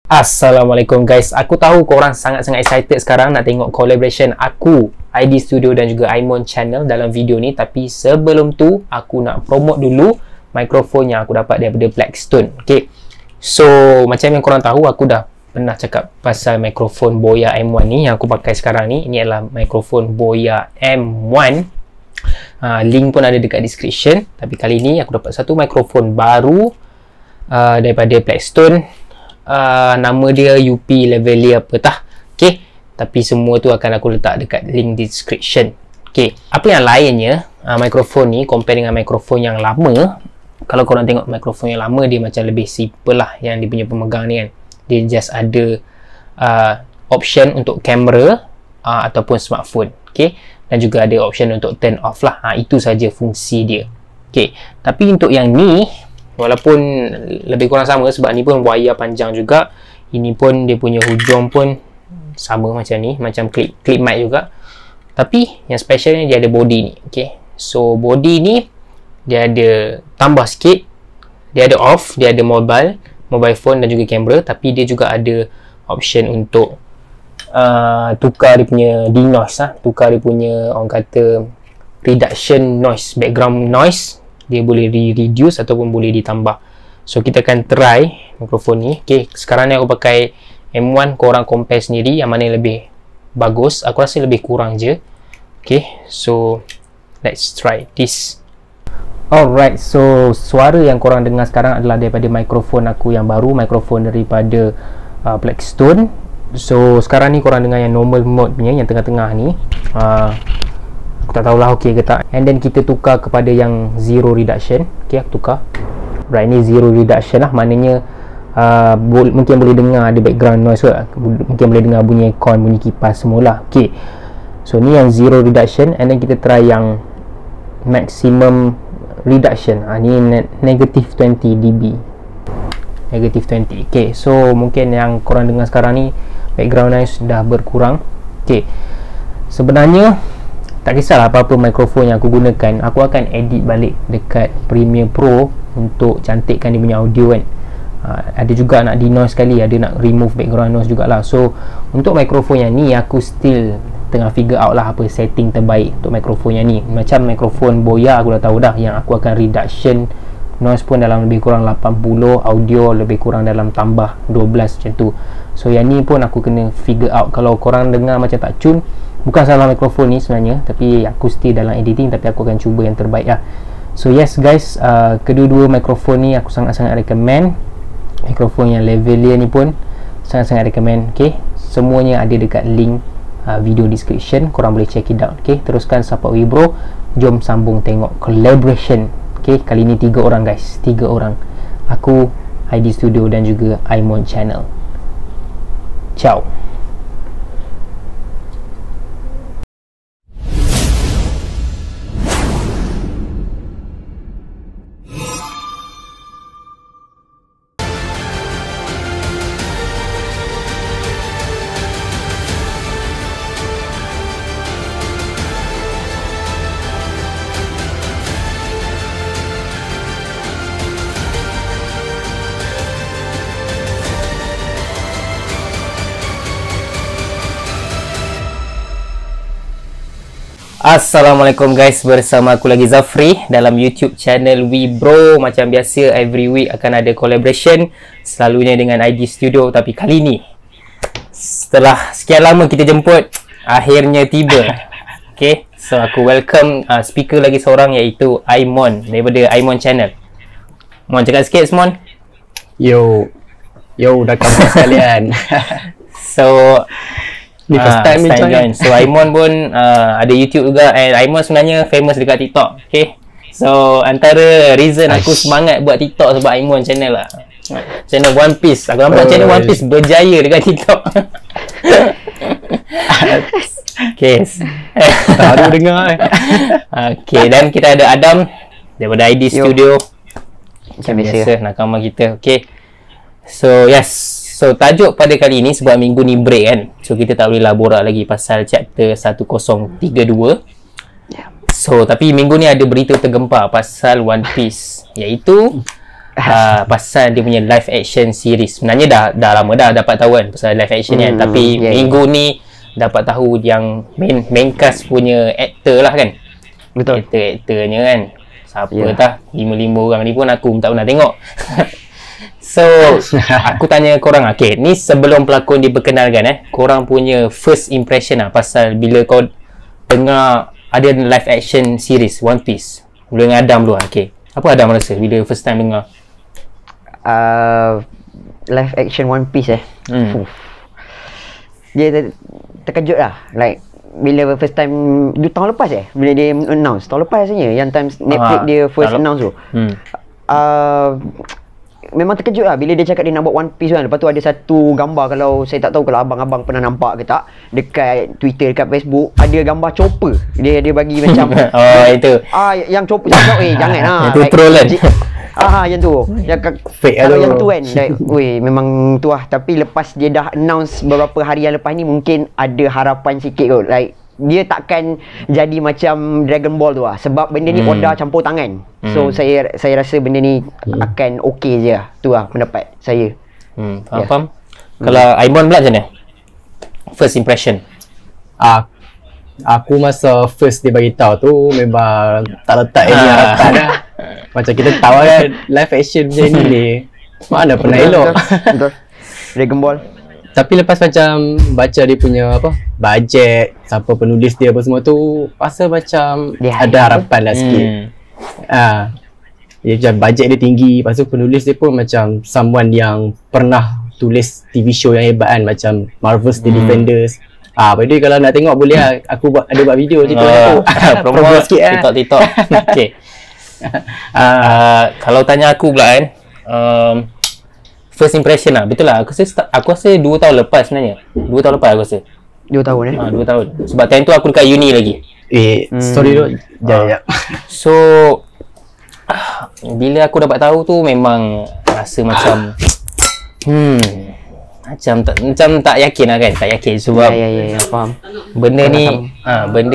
Assalamualaikum guys, aku tahu korang sangat-sangat excited sekarang nak tengok collaboration aku, ID Studio dan juga Aimon Channel dalam video ni. Tapi sebelum tu, aku nak promote dulu mikrofon yang aku dapat daripada Blackstone. Okay, so macam yang korang tahu, aku dah pernah cakap pasal mikrofon Boya M1 ni yang aku pakai sekarang ni. Ini adalah mikrofon Boya M1. Link pun ada dekat description. Tapi kali ni aku dapat satu mikrofon baru daripada Blackstone. Nama dia UP Lavalier apa tah. Okay, tapi semua tu akan aku letak dekat link description. Okay, apa yang lainnya mikrofon ni compare dengan mikrofon yang lama. Kalau korang tengok mikrofon yang lama, dia macam lebih simple lah yang dia punya pemegang ni kan. Dia just ada option untuk kamera ataupun smartphone. Okay, dan juga ada option untuk turn off lah. Itu saja fungsi dia. Okay, tapi untuk yang ni walaupun lebih kurang sama sebab ni pun wire panjang juga. Ini pun dia punya hujung pun sama macam ni, macam clip mic juga. Tapi yang special ni dia ada body ni. Okay, so body ni dia ada tambah sikit. Dia ada off, dia ada mobile phone dan juga kamera. Tapi dia juga ada option untuk tukar dia punya denoise lah. Tukar dia punya orang kata reduction noise, background noise. Dia boleh reduce ataupun boleh ditambah. So kita akan try mikrofon ni. Okay, sekarang ni aku pakai M1. Korang compare sendiri yang mana yang lebih bagus. Aku rasa lebih kurang je. Okay, so let's try this. Alright, so suara yang korang dengar sekarang adalah daripada mikrofon aku yang baru, mikrofon daripada Blackstone. So sekarang ni korang dengar yang normal mode punya, yang tengah-tengah ni. Aku tak tahulah okey ke tak. And then kita tukar kepada yang zero reduction. Okay, aku tukar. Right, ni zero reduction lah. Maknanya mungkin boleh dengar ada background noise ke. Mungkin boleh dengar bunyi aircon, bunyi kipas semula. Okay, so ni yang zero reduction. And then kita try yang maximum reduction. Ni negative 20 dB. Negative 20. Okay, so mungkin yang korang dengar sekarang ni background noise dah berkurang. Okay, sebenarnya tak kisahlah apa-apa mikrofon yang aku gunakan, aku akan edit balik dekat Premiere Pro untuk cantikkan dia punya audio kan. Ada juga nak denoise sekali, ada nak remove background noise jugalah. So untuk mikrofon yang ni aku still tengah figure out lah apa setting terbaik untuk mikrofon yang ni. Macam mikrofon Boya aku dah tahu dah yang aku akan reduction noise pun dalam lebih kurang 80, audio lebih kurang dalam tambah 12 macam tu. So yang ni pun aku kena figure out. Kalau korang dengar macam tak cun, bukan salah mikrofon ni sebenarnya, tapi aku still dalam editing. Tapi aku akan cuba yang terbaik lah. So yes guys, kedua-dua mikrofon ni aku sangat-sangat recommend. Mikrofon yang lavalier ni pun sangat-sangat recommend. Okay, semuanya ada dekat link video description. Korang boleh check it out. Okay, teruskan support Wibro. Jom sambung tengok collaboration. Okay, kali ni 3 orang guys, 3 orang. Aku, ID Studio dan juga Aimon Channel. Ciao. Assalamualaikum guys, bersama aku lagi Zafri dalam YouTube channel Wibro. Macam biasa every week akan ada collaboration, selalunya dengan ID Studio. Tapi kali ni setelah sekian lama kita jemput, akhirnya tiba. Okay, so aku welcome speaker lagi seorang, iaitu Aimon daripada Aimon Channel. Mon, cakap sikit Mon. Yo, dah kampus sekalian. So ni first time join. So Aimon pun ada YouTube juga. And Aimon sebenarnya famous dekat TikTok. Okay, so antara reason aku semangat buat TikTok sebab Aimon channel lah. Channel One Piece. Aku nampak channel One Piece berjaya dekat TikTok. Okay, baru dengar. Okay, dan kita ada Adam daripada ID Studio. Macam biasa nakama kita. Okay, so yes. So tajuk pada kali ni, sebab minggu ni break kan, so kita tak boleh lah borak lagi pasal chapter 1032. So tapi minggu ni ada berita tergempar pasal One Piece, iaitu pasal dia punya live action series. Sebenarnya dah lama dah dapat tahu kan pasal live action kan, tapi minggu ni dapat tahu yang main cast punya aktor lah kan. Betul. Aktornya kan. Siapa tah? 5 orang ni pun aku tak pernah tengok. So, aku tanya korang, okay, ni sebelum pelakon diperkenalkan korang punya first impression lah pasal bila kau dengar ada live action series One Piece. Mula dengan Adam dulu lah, okay. Apa Adam rasa bila first time dengar? Live action One Piece dia terkejut lah. Like bila first time tahun lepas bila dia announce tahun lepas rasanya, yang time Netflix dia first announce tu. Memang terkejut lah bila dia cakap dia nak buat One Piece kan. Lepas tu ada satu gambar, kalau saya tak tahu kalau abang-abang pernah nampak ke tak, dekat Twitter, dekat Facebook, ada gambar chopper. Dia bagi macam itu. Yang chopper jangan lah. Itu troll kan. Yang tu. Yang fake kalau yang tu kan. Memang tu lah. Tapi lepas dia dah announce beberapa hari yang lepas ni, mungkin ada harapan sikit kot. Like dia takkan jadi macam Dragon Ball tu lah. Sebab benda ni Oda campur tangan. So saya rasa benda ni akan okey je lah. Tu lah pendapat saya. Faham? Kalau Aimon pula macam mana? First impression. Aku masa first dia bagi tahu tu memang tak letak any harapan dah. Macam kita tahu kan live action macam ni mana pernah elok. Betul. Dragon Ball. Tapi lepas macam baca dia punya bajet, siapa penulis dia apa semua tu, rasa macam ada harapan lah sikit. Dia macam bajet dia tinggi, lepas tu penulis dia pun macam someone yang pernah tulis TV show yang hebat kan, macam Marvel's The Defenders. By the way, kalau nak tengok boleh lah, aku ada buat video cerita tu. Promo sikit TikTok. Okay. Kalau tanya aku pula kan, first impression lah, betul lah. Aku rasa 2 tahun lepas sebenarnya. 2 tahun lepas aku rasa. 2 tahun 2 tahun. Sebab time tu aku dekat uni lagi. Sorry tu. Sekejap. So, bila aku dapat tahu tu memang rasa macam macam tak yakin lah kan. Tak yakin sebab faham. Benda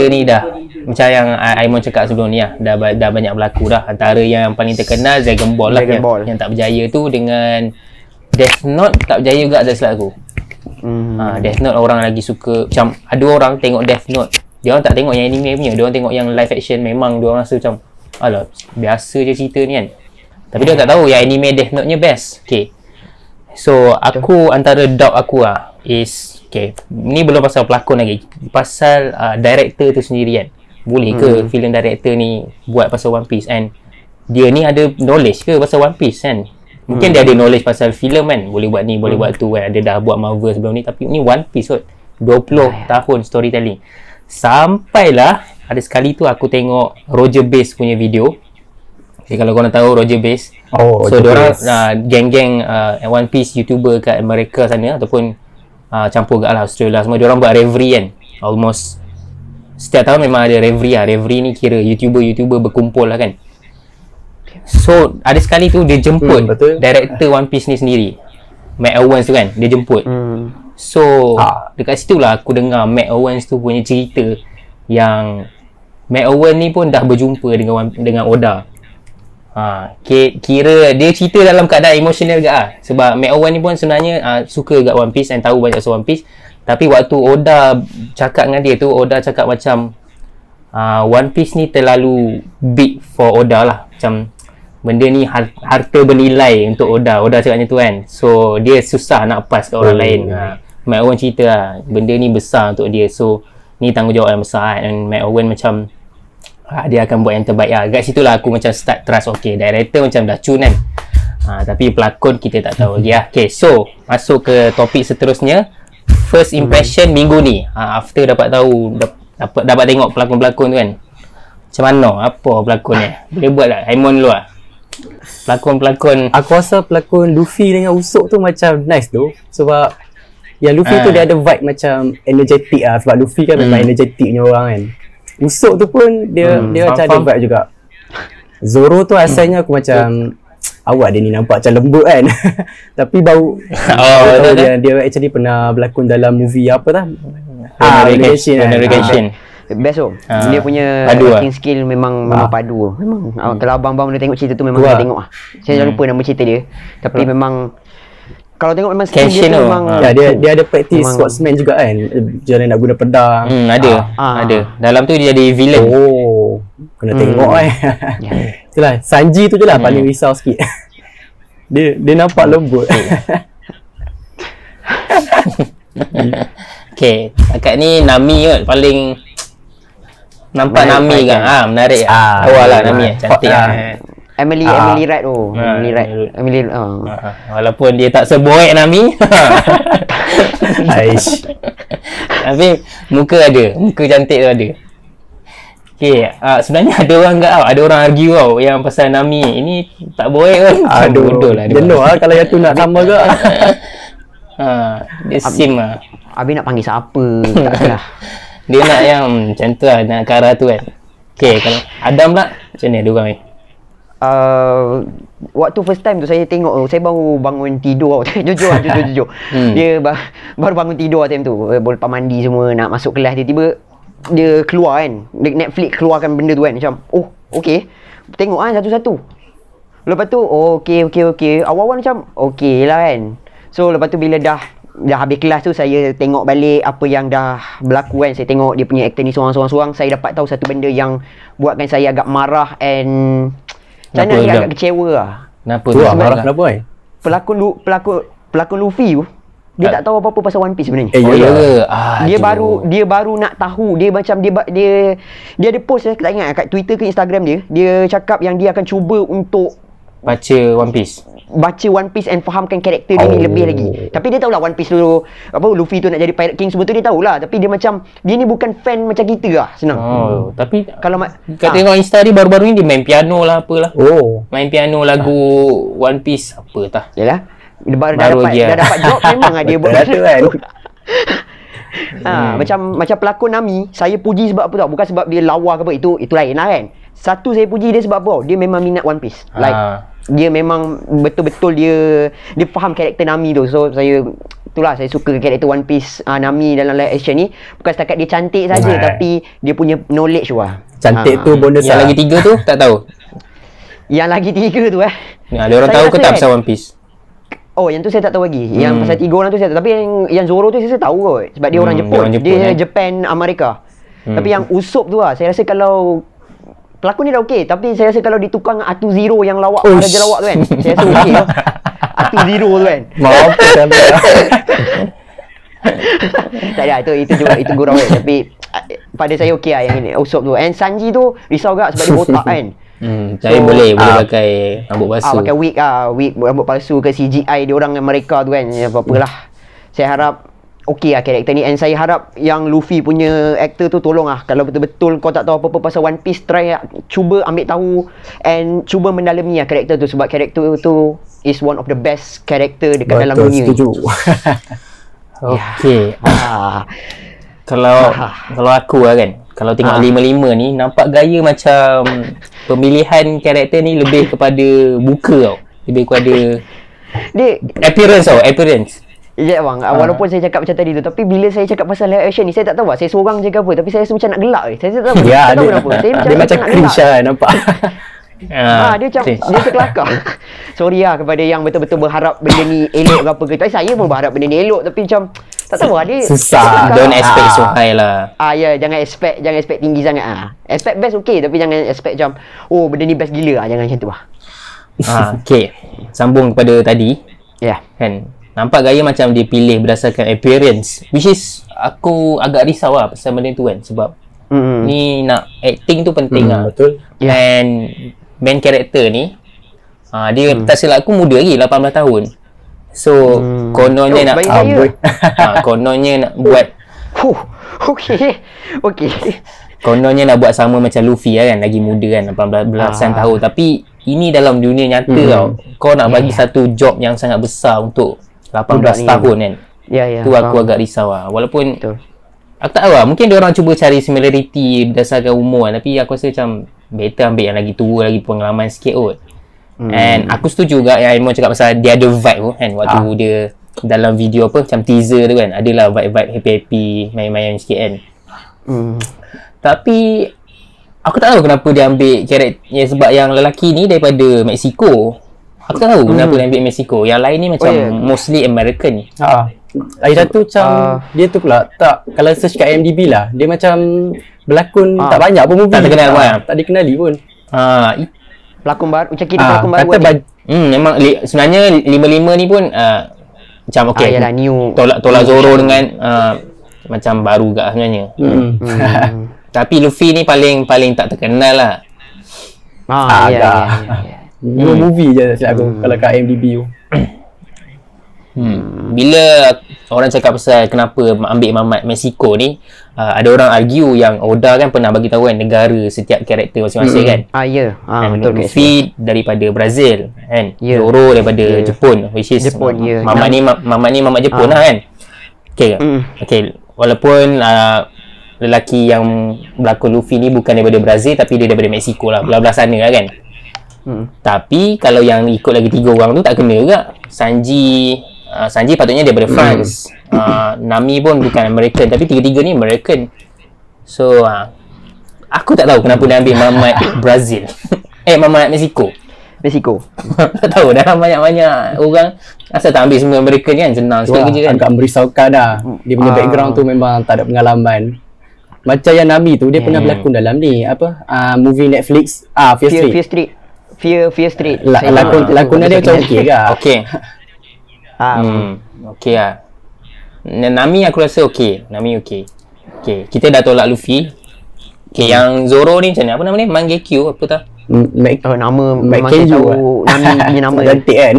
ni dah macam yang Aimon cakap sebelum ni lah, dah banyak berlaku dah. Antara yang paling terkenal Dragon Ball lah, yang tak berjaya tu, dengan Death Note tak berjaya juga tak silap aku. Death Note orang lagi suka, macam ada orang tengok Death Note, dia orang tak tengok yang anime punya, dia orang tengok yang live action. Memang dia orang rasa macam alah biasa je cerita ni kan. Tapi dia orang tak tahu yang anime Death Note nya best. Okay, so aku antara doubt aku lah is, okay, ni belum pasal pelakon lagi, pasal director tu sendiri kan. Boleh ke film director ni buat pasal One Piece, and dia ni ada knowledge ke pasal One Piece kan? Mungkin dia ada knowledge pasal filem kan, boleh buat ni, boleh buat tu kan. Dia dah buat Marvel sebelum ni, tapi ni One Piece kot, 20 tahun storytelling. Sampailah ada sekali tu aku tengok Roger Base punya video. Okay, kalau korang tahu Roger Base, so diorang geng-geng One Piece YouTuber kat Amerika sana, ataupun campur kat lah Australia semua, diorang buat reverie kan. Almost setiap tahun memang ada reverie lah. Reverie ni kira YouTuber berkumpul lah kan. So ada sekali tu dia jemput director One Piece ni sendiri, Matt Owens tu kan, dia jemput. So dekat situ lah aku dengar Matt Owens tu punya cerita, yang Matt Owens ni pun dah berjumpa dengan Oda. Kira dia cerita dalam keadaan emosional juga lah. Sebab Matt Owens ni pun sebenarnya suka kat One Piece dan tahu banyak pasal One Piece. Tapi waktu Oda cakap dengan dia tu, Oda cakap macam One Piece ni terlalu big for Oda lah. Macam benda ni harta bernilai untuk Oda cakap macam tu kan. So dia susah nak pass kat orang lain. Matt Owens cerita lah, benda ni besar untuk dia, so ni tanggungjawab yang besar kan. And Matt Owens macam dia akan buat yang terbaik lah. Kat situ lah aku macam start trust. Okay, director macam dah cun kan. Tapi pelakon kita tak tahu lagi lah. Okay, so masuk ke topik seterusnya. First impression minggu ni, after dapat tahu, dapat tengok pelakon-pelakon tu kan, macam mana? Apa pelakon ni? Boleh buat tak? Aimon dulu lah. Pelakon-pelakon, aku rasa pelakon Luffy dengan Usopp tu macam nice tu. Sebab yang Luffy tu dia ada vibe macam energetic lah. Sebab Luffy kan memang energetic punya orang kan. Usopp tu pun dia macam ada vibe juga. Zoro tu asalnya aku macam awak dia ni nampak macam lembut kan. Tapi baru dia actually pernah berlakon dalam movie apa tah? Renegation. Best tu. Dia punya padu acting skill memang padu. Memang kalau abang-abang boleh tengok cerita tu memang kena tengok lah. Saya dah lupa nama cerita dia. Tapi memang kalau tengok memang skill dia tu memang dia ada praktis swordsman juga kan. Jalan nak guna pedang. Ada. Dalam tu dia jadi villain. Kena tengok Itulah Sanji tu je lah paling risau sikit. Dia nampak lembut. Okay, akak ni Nami kot paling nampak Nami kan. Menarik awal lah Nami cantik Emily Wright tu. Emily walaupun dia tak seboek Nami. Aish. Tapi muka cantik tu ada. Okay, sebenarnya ada orang ada orang argue yang pasal Nami ini tak boek kan. Bodoh lah dia. Jenuh lah kalau yang tu nak sama ke. Dia sim lah. Habis nak panggil siapa? Tak salah. Dia nak yang macam tu lah, nak ke arah tu kan. Okay, kalau Adam pula macam ni diorang ni? Waktu first time tu saya tengok, saya baru bangun tidur. Jujur. Dia baru bangun tidur time tu. Lepas mandi semua, nak masuk kelas, tiba-tiba dia keluar kan. Netflix keluarkan benda tu kan. Macam, okay. Tengok satu-satu. Lepas tu, okay. Awal-awal macam, okay lah kan. So, lepas tu bila dah habis kelas tu, saya tengok balik apa yang dah berlaku kan. Saya tengok dia punya aktor ni seorang-seorang. Saya dapat tahu satu benda yang buatkan saya agak marah and macam mana dia agak kecewa lah. Kenapa tu marah? Kenapa kan? Pelakon Luffy tu, dia tak tahu apa-apa pasal One Piece sebenarnya. Dia baru nak tahu. Dia macam dia ada post, saya tak ingat kat Twitter ke Instagram dia cakap yang dia akan cuba untuk baca One Piece and fahamkan karakter dia ni lebih lagi. Tapi dia tahulah One Piece tu Luffy tu nak jadi Pirate King semua tu dia tahulah. Tapi dia macam dia ni bukan fan macam kita lah. Senang. Tapi kalau kat tengok Insta dia baru-baru ni dia main piano lah apalah. Main piano lagu One Piece apa tah. Yalah. Dah dapat job memang dia buat kan. Macam pelakon Nami, saya puji sebab apa tau? Bukan sebab dia lawa ke apa, itu lain lah kan. Satu, saya puji dia sebab apa? Dia memang minat One Piece. Dia memang betul-betul dia faham karakter Nami tu. So saya suka karakter One Piece Nami dalam live action ni. Bukan setakat dia cantik saja, tapi dia punya knowledge tu lah. Cantik tu bonus. Yang lagi 3 tu tak tahu. Yang lagi 3 tu ada orang tahu ke tak pasal One Piece? Yang tu saya tak tahu lagi. Yang pasal 3 orang tu saya tahu. Tapi yang Zoro tu saya tahu kot. Sebab dia orang Jepun. Dia Japan Amerika. Tapi yang Usopp tu saya rasa kalau pelakon ni dah okey, tapi saya rasa kalau ditukar dengan Atu Zero yang lawak Raja Lawak tu kan, saya rasa okey lah. Atu Zero tu kan. Mampu kan. Tak ada, itu gurau kan. Tapi pada saya okey lah yang ini Usopp tu. And Sanji tu risau gak sebab dia botak kan. Saya boleh pakai rambut palsu. Pakai wig rambut palsu ke CGI dia orang mereka tu kan. Apa-apalah. Saya harap okey lah karakter ni. And saya harap yang Luffy punya aktor tu tolong lah. Kalau betul-betul kau tak tahu apa-apa pasal One Piece, try cuba ambil tahu and cuba mendalami lah karakter tu. Sebab karakter tu is one of the best karakter dekat dalam dunia ni. Okey. Kalau aku lah kan, kalau tengok 5-5 ni, nampak gaya macam pemilihan karakter ni lebih kepada muka tau. Lebih kepada appearance. Ya bang, walaupun saya cakap macam tadi tu, tapi bila saya cakap pasal live action ni, saya tak tahu lah, saya seorang je ke apa, tapi saya rasa macam nak gelak Saya tak tahu, tak tahu kenapa. Dia macam cringe lah nampak. Dia macam dia terkelakar. Sorry lah kepada yang betul-betul berharap benda ni elok ke apa ke. Saya pun berharap benda ni elok, tapi macam tak tahu lah dia susah. Don't expect so high lah. Jangan expect tinggi sangat. Expect best okey, tapi jangan expect macam benda ni best gila jangan macam tu lah. Okey. Sambung kepada tadi. Kan. Nampak gaya macam dia pilih berdasarkan appearance, which is aku agak risau lah pasal benda tu kan. Sebab ni nak acting tu penting lah. Betul. And main character ni dia tak silap aku muda lagi, 18 tahun. So kononnya kononnya nak buat okey. Kononnya nak buat sama macam Luffy kan, lagi muda kan, 18 tahun. Tapi ini dalam dunia nyata tau. Kau nak bagi satu job yang sangat besar untuk 18 tahun kan. Tu aku agak risau lah. Walaupun aku tak tahu lah, mungkin dia orang cuba cari similarity berdasarkan umur, tapi aku rasa macam better ambil yang lagi tua, lagi pengalaman sikit kot. And aku setuju juga yang Aimon cakap pasal dia ada vibe tu kan, waktu dia dalam video macam teaser tu kan, adalah vibe happy-happy, main-main sikit kan. Tapi aku tak tahu kenapa dia ambil karakter sebab yang lelaki ni daripada Mexico. Aku tak tahu kenapa dia ambil Mexico. Yang lain ni macam mostly American. Lagi satu macam dia tu pula tak, kalau search kat IMDb lah, dia macam berlakon tak banyak pun movie. Tak terkenal pun. Tak dikenali pun. Pelakon baru, macam kira pelakon baru memang sebenarnya 5 ni pun macam okey. Yalah, new. Tolak Zoro dengan macam baru gak sebenarnya. Tapi Luffy ni paling tak terkenal lah. Agak. New movie je silap aku kalau kat IMDb tu. Bila orang cakap pasal kenapa ambil Mamat Mexico ni, ada orang argue yang Oda kan pernah bagi tahu kan negara setiap karakter masing-masing kan. Betul. Luffy daripada Brazil kan. Zoro daripada Jepun, which is Mamat ni Mamat Jepun lah kan. Okay. Walaupun lelaki yang berlakon Luffy ni bukan daripada Brazil tapi dia daripada Mexico lah, belah-belah sana lah kan. Tapi kalau yang ikut lagi 3 orang tu tak kena juga. Sanji patutnya daripada France. Nami pun bukan American tapi tiga-tiga ni American. So aku tak tahu kenapa dia ambil Mamat Brazil. Mamat Mexico. Tak tahu dah, banyak-banyak orang asal tak ambil semua American kan, senang sikit kerja kan. Agak merisaukan dah. Dia punya background tu memang tak ada pengalaman. Macam yang Nami tu dia pernah berlakon dalam ni movie Netflix Fear Street. Lakonan dia macam okey ke? Okey lah. Nami aku rasa okey. Okey, kita dah tolak Luffy. Okey, yang Zoro ni macam mana? Apa nama ni? Mangekyo apa tak? Nama memang saya tahu Nami punya nama cantik kan.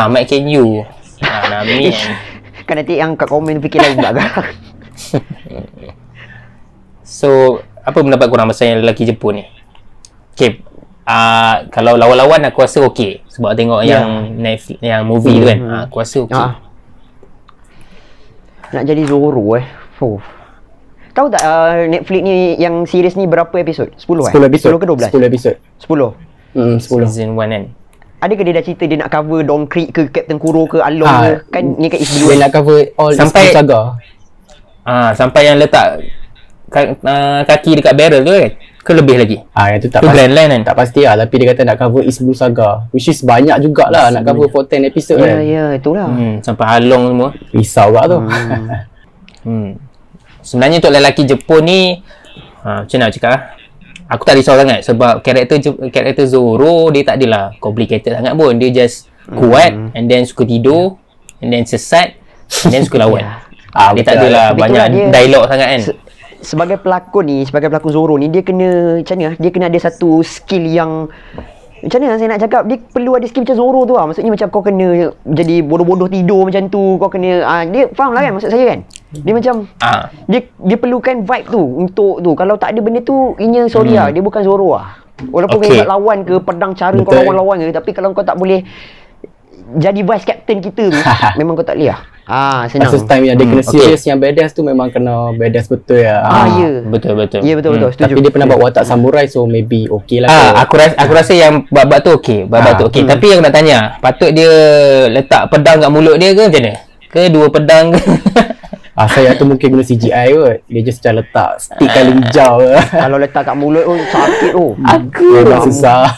Mac Kenyu. Nami kan nanti yang kat komen fikir lain pula kan. So, apa pendapat korang pasal yang lelaki Jepun ni? Okey, kalau lawan-lawan aku rasa okey sebab tengok yang Netflix, yang movie tu kan. Aku rasa okey. Nak jadi Zoro tahu tak Netflix ni yang series ni berapa episod? 10 episod. 10 ke 12? 10 episod. 10. 10. Season 1 kan. Adakah dia dah cerita dia nak cover Don Creek ke Captain Kuro ke Along ke? Kan ni kat Dia nak cover all sampai saga. Sampai yang letak kaki dekat barrel tu kan? Ke lebih lagi? Yang tu tak pasti kan? Tak pasti lah, tapi dia kata nak cover East Blue Saga, which is banyak jugalah nak cover for 10 episode kan. Ya, itulah. Sampai Halong semua. Risau pula tu. Sebenarnya untuk lelaki Jepun ni macam mana cakap aku tak risau sangat sebab karakter Zoro dia tak adalah complicated sangat pun. Dia just kuat and then suka tidur and then sesat and then suka lawan. Dia tak adalah banyak dialog sangat kan. Sebagai pelakon Zoro ni dia kena macam mana? Dia kena ada satu skill yang macam mana saya nak cakap, dia perlu ada skill macam Zoro tu lah. Maksudnya macam kau kena jadi bodoh-bodoh tidur macam tu, kau kena dia faham lah kan maksud saya kan. Dia macam dia perlukan vibe tu untuk tu. Kalau tak ada benda tu inya sorry lah, dia bukan Zoro lah. Walaupun kau nak lawan ke pedang cara kau lawan-lawan ke, tapi kalau kau tak boleh jadi vice captain kita tu memang kau tak boleh lah. Senang. First time yang dia kena serious yang badass tu memang kena badass betul ya. Betul. Ya betul setuju. Tapi dia pernah buat watak samurai so maybe okey lah. Aku rasa yang bab tu okey. Tapi yang nak tanya, patut dia letak pedang kat mulut dia ke macam mana? Ke dua pedang ke? Saya tu mungkin guna CGI kot. Dia just macam letak stick kali hijau. Kalau letak kat mulut tu sakit tu. Memang susah.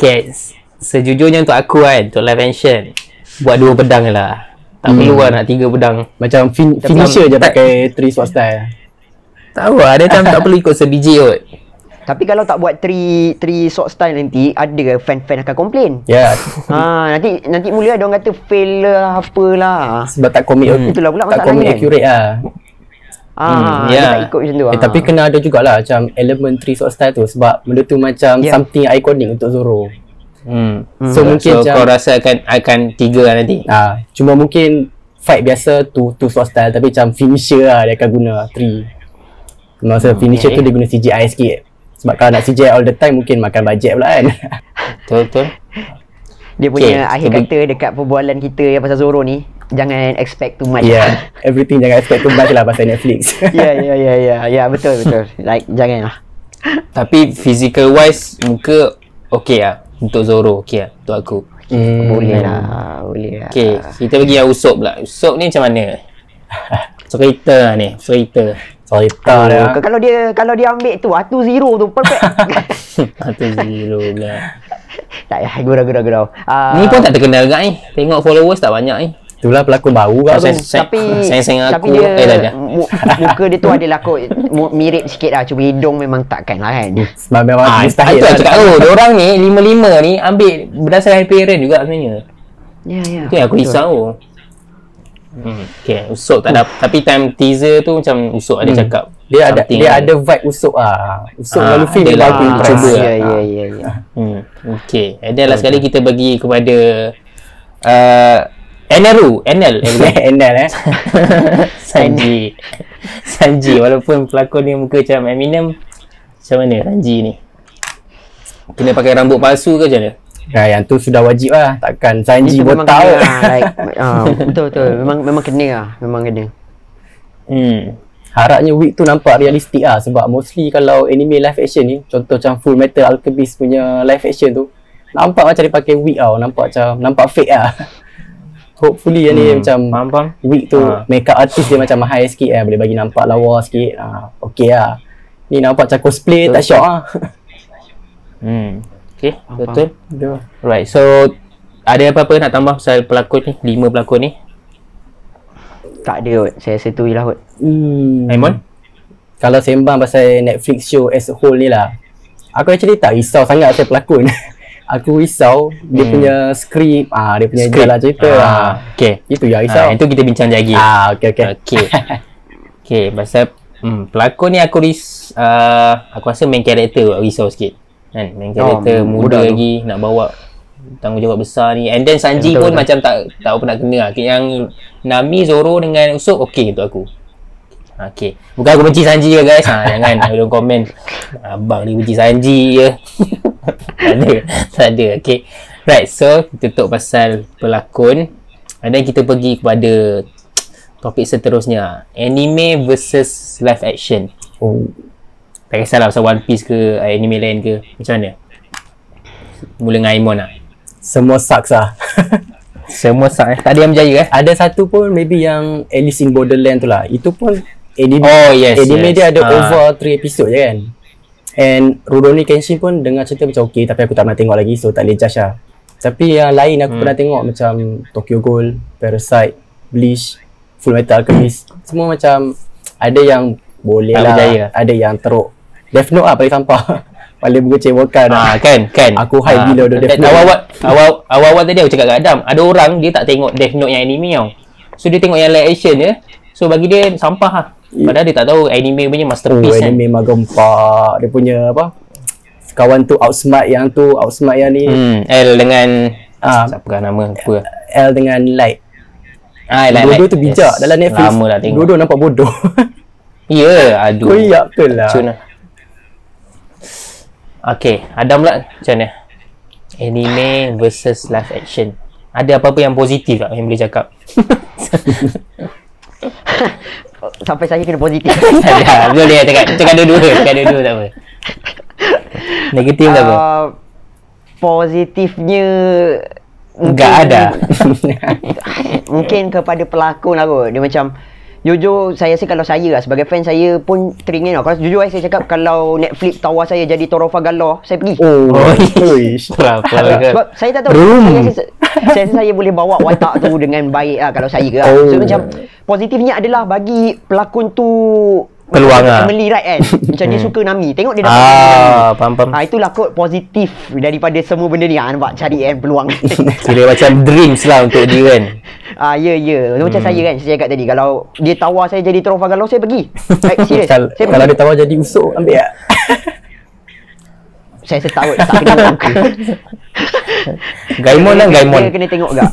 Okay, sejujurnya untuk aku kan, untuk live action buat dua pedang lah. Tak perlu lah nak 3 pedang. Macam finisher je pakai 3 sword style. Tahu lah, dia tak perlu ikut sebiji kot. Tapi kalau tak buat 3 sword style nanti, ada fan-fan akan komplain. Ya. Nanti mula ada orang kata fail lah, apalah. Sebab tak komik itulah pula tak komik accurate lah. Dia tak ikut macam tu. Tapi kena ada jugalah macam elemen 3 sword style tu, sebab benda tu macam something iconic untuk Zoro. So mungkin kau rasa akan 3 lah nanti. Cuma mungkin fight biasa tu sword style, tapi macam finisher lah dia akan guna 3. Masa finisher tu dia guna CGI sikit. Sebab kalau nak CGI all the time mungkin makan bajet pula kan. Betul. Dia punya akhir kata dekat perbualan kita yang pasal Zoro ni, jangan expect too much. Everything jangan expect too much lah pasal Netflix. Ya, betul. Like janganlah. Tapi physical wise muka okey lah untuk Zoro, okey lah untuk aku. Boleh lah. Okay, kita pergi yang Usopp pula. Usopp ni macam mana? Cerita. Cerita dia. Kalau dia ambil tu Atu Zero tu perfect. Atu Zero pula. Tak ya, gurau. Ni pun tak terkenal gak ni. Tengok followers tak banyak ni. Itulah pelakon baru kat tu. Tapi dia muka dia tu adalah kot mirip sikit lah. Cuma hidung memang takkan lah kan. Sebab memang mustahil lah. Itu cakap diorang ni 5-5 ni ambil berdasarkan appearance juga sebenarnya. Ya. Itu yang aku risau. Okay, Usop tak ada. Tapi time teaser tu macam Usop ada cakap dia ada vibe Usop lah. Usop lalu film dia aku cuba. Ya. Okay, and then last kali kita bagi kepada NL Sanji walaupun pelakon ni muka macam Eminem, macam mana Sanji ni? Kena pakai rambut palsu ke macam mana? Yang tu sudah wajib lah. Takkan Sanji botak betul memang kena lah. Memang kena. Harapnya wig tu nampak realistik lah. Sebab mostly kalau anime live action ni, contoh macam Full Metal Alchemist punya live action tu, nampak macam dia pakai wig tau. Nampak fake lah. Hopefully yang ni macam wig tu makeup artist dia macam high sikit lah. Boleh bagi nampak lawa sikit. Okay lah. Ni nampak macam cosplay tak syok lah. Okay, betul. Right, so ada apa-apa nak tambah pasal pelakon ni? 5 pelakon ni? Tak ada kot. Saya rasa tu je lah kot. Aimon? Kalau sembang pasal Netflix show as a whole ni lah, aku actually tak risau sangat pasal pelakon. Aku risau dia punya skrip, dia punya jalan cerita. Okay, itu yang risau. Itu kita bincang lagi. Okay, pasal pelakon ni aku rasa main character risau sikit. Kan, main karakter muda lagi tu. Nak bawa tanggungjawab besar ni. And then Sanji pun macam tak apa nak kena lah. Yang Nami, Zoro dengan Usopp okey untuk aku. Okay, bukan aku benci Sanji ke guys. Jangan don't komen abang ni benci Sanji je. Tak ada. Okay, right, so kita tutup pasal pelakon. And then kita pergi kepada topik seterusnya, anime versus live action. Tak kisahlah pasal One Piece ke anime lain ke, macam mana? Mula dengan Aimon lah. Semua sucks lah. Semua sucks tak ada yang berjaya Ada satu pun maybe yang Alice in Borderland tu lah. Itu pun anime dia ada over 3 episode je kan. And Rurouni Kenshin pun dengar cerita macam okay, tapi aku tak pernah tengok lagi, so tak boleh judge lah. Tapi yang lain aku pernah tengok macam Tokyo Ghoul, Parasite, Bleach, Full Metal Alchemist. Semua macam ada yang boleh lah, ada yang teruk. Death Note lah paling sampah. Paling mengecewakan lah. Kan aku hype gila udah Death Note. Awal-awal tadi aku cakap kat Adam, ada orang dia tak tengok Death Note yang anime tau. So dia tengok yang live action je, so bagi dia sampah lah. Padahal dia tak tahu anime punya masterpiece kan. Anime memang gempak. Dia punya apa, kawan tu outsmart yang ni. L dengan siapakah nama apa? L dengan Light. Dua-dua tu bijak dalam Netflix. Lama dah tengok. Dua-dua nampak bodoh. Ya, aduh. Koyak ke lah. Okay, Adam pula macam mana? Anime versus live action. Ada apa-apa yang positif tak yang boleh cakap? Sampai saya kena positif. Boleh cakap dua-dua tak apa. Negatif tak apa. Positifnya enggak ada. Mungkin kepada pelakon lah kot. Dia macam jujur saya rasa kalau saya lah sebagai fan saya pun teringin lah. Kalau jujur saya cakap kalau Netflix tawar saya jadi Torofagala, saya pergi. Sebab saya tak tahu. Saya rasa saya boleh bawa watak tu dengan baik lah kalau saya ke lah. So macam positifnya adalah bagi pelakon tu peluang lah. Emily Wright kan. Macam dia suka Nami. Tengok dia dapat faham. Itulah kot positif daripada semua benda ni. Nampak cari peluang. Kira macam dreams lah untuk dia kan. Ya. Macam saya kan, saya cakap tadi, kalau dia tawar saya jadi Torofagala, saya pergi. Serius. Kalau dia tawar jadi Usopp, ambil tak? Saya tak kena muka. Gaimon lah, Gaimon. Dia kena tengok tak?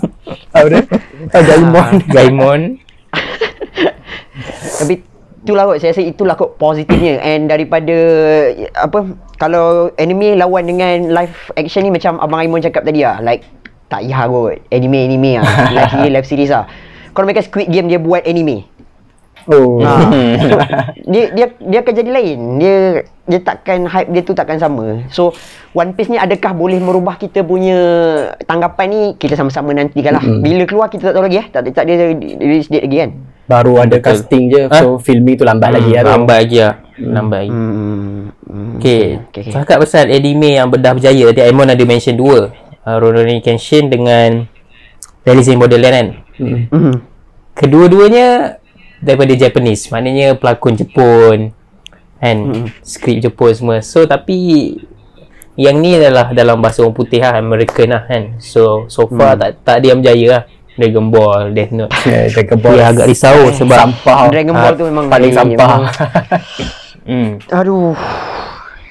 Gaimon. Tapi itulah kot, saya rasa itulah kot positifnya. And daripada kalau anime lawan dengan live action ni, macam Abang Aimon cakap tadi lah, like tak payah kot anime lah. live series lah. Kalau mereka Squid Game dia buat anime, dia akan jadi lain. Dia takkan, hype dia tu takkan sama. So One Piece ni adakah boleh merubah kita punya tanggapan ni? Kita sama-sama nantikan lah. Bila keluar kita tak tahu lagi tak ada release date lagi kan. baru ada casting je. So filming tu lambat lagi lah. Lambat lagi lah. Okay. Cakap pasal anime yang bedah berjaya tadi, Aimon ada mention dua, Rurouni Kenshin dengan Alice in Borderland kan. Kedua-duanya daripada Japanese, maknanya pelakon Jepun kan, skrip Jepun semua. So tapi yang ni adalah dalam bahasa orang putih lah, American lah kan. So far tak dia berjaya lah. Dragon Ball, Death Note. Dragon Ball dia agak risau sebab sampah. Dragon Ball tu memang paling sampah. Aduh.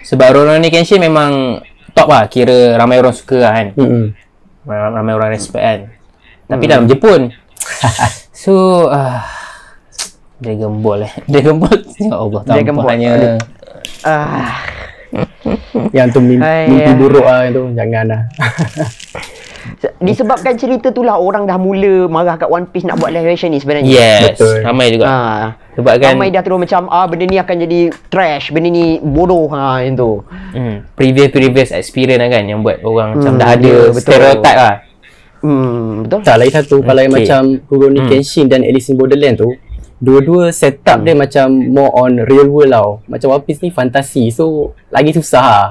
Sebab Rurouni Kenshin memang top lah, kira ramai orang suka lah kan. Ramai orang respect kan. Tapi dalam Jepun. So Dragon Ball Dragon Ball, ya Allah, tampaknya yang tu mimpi buruk lah tu, jangan lah. Disebabkan cerita tu lah orang dah mula marah kat One Piece nak buat live action ni sebenarnya. Yes, betul. Ramai juga. Sebab kan ramai dah terus macam benda ni akan jadi trash, benda ni bodoh yang tu. Previous experience lah kan yang buat orang macam dah ada stereotype lah. Betul. Tak, lagi satu kalau yang macam Rurouni Kenshin dan Alice in Borderland tu, dua-dua setup dia macam more on real world tau. Macam One Piece ni fantasi, so lagi susah lah.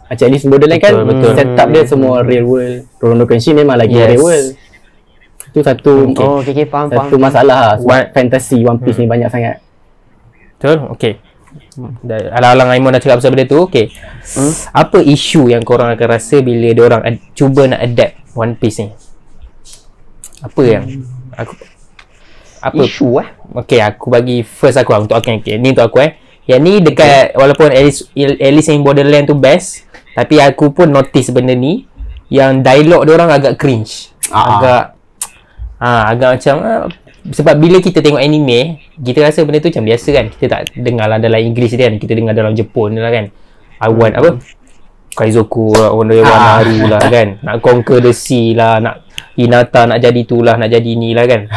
Macam Alice in Borderland betul. Setup dia semua real world. Rurouni Kenshin memang lagi real world. Itu satu satu masalah lah. Fantasy One Piece ni banyak sangat. Betul, okay. Alang-alang Aimon dah cakap pasal benda tu, okay. Apa isu yang korang akan rasa bila diorang cuba nak adapt One Piece ni? Apa yang isu Okay, aku bagi first aku untuk aku. Okay, ni untuk aku yang ni dekat walaupun Alice in Borderland tu best, tapi aku pun notice benda ni, yang dialog diorang agak cringe. Agak macam sebab bila kita tengok anime, kita rasa benda tu macam biasa kan. Kita tak dengar lah dalam English dia kan, kita dengar dalam Jepun lah kan. I want Kaizoku lah, Haru lah kan, nak conquer the sea lah, nak Hinata nak jadi tu lah, nak jadi ni lah kan.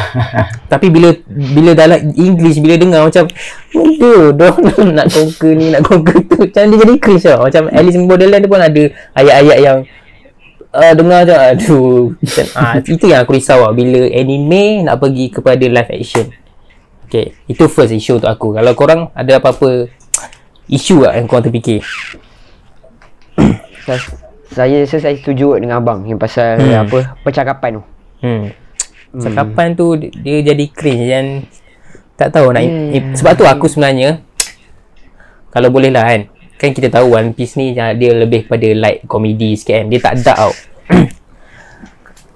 Tapi bila dalam English, bila dengar macam dorang nak conquer ni, nak conquer tu, macam dia jadi cringe lah. Macam Alice in Borderland tu pun ada ayat-ayat yang dengar je, itu yang aku risau lah bila anime nak pergi kepada live action. Okay, itu first issue untuk aku. Kalau korang ada apa-apa isu lah yang korang terfikir? Saya setuju dengan abang yang pasal percakapan tu. Percakapan tu dia jadi cringe dan tak tahu nak sebab tu aku sebenarnya, kalau boleh lah kan kita tahu One Piece ni dia lebih pada light komedi sikit kan, dia tak dark tau.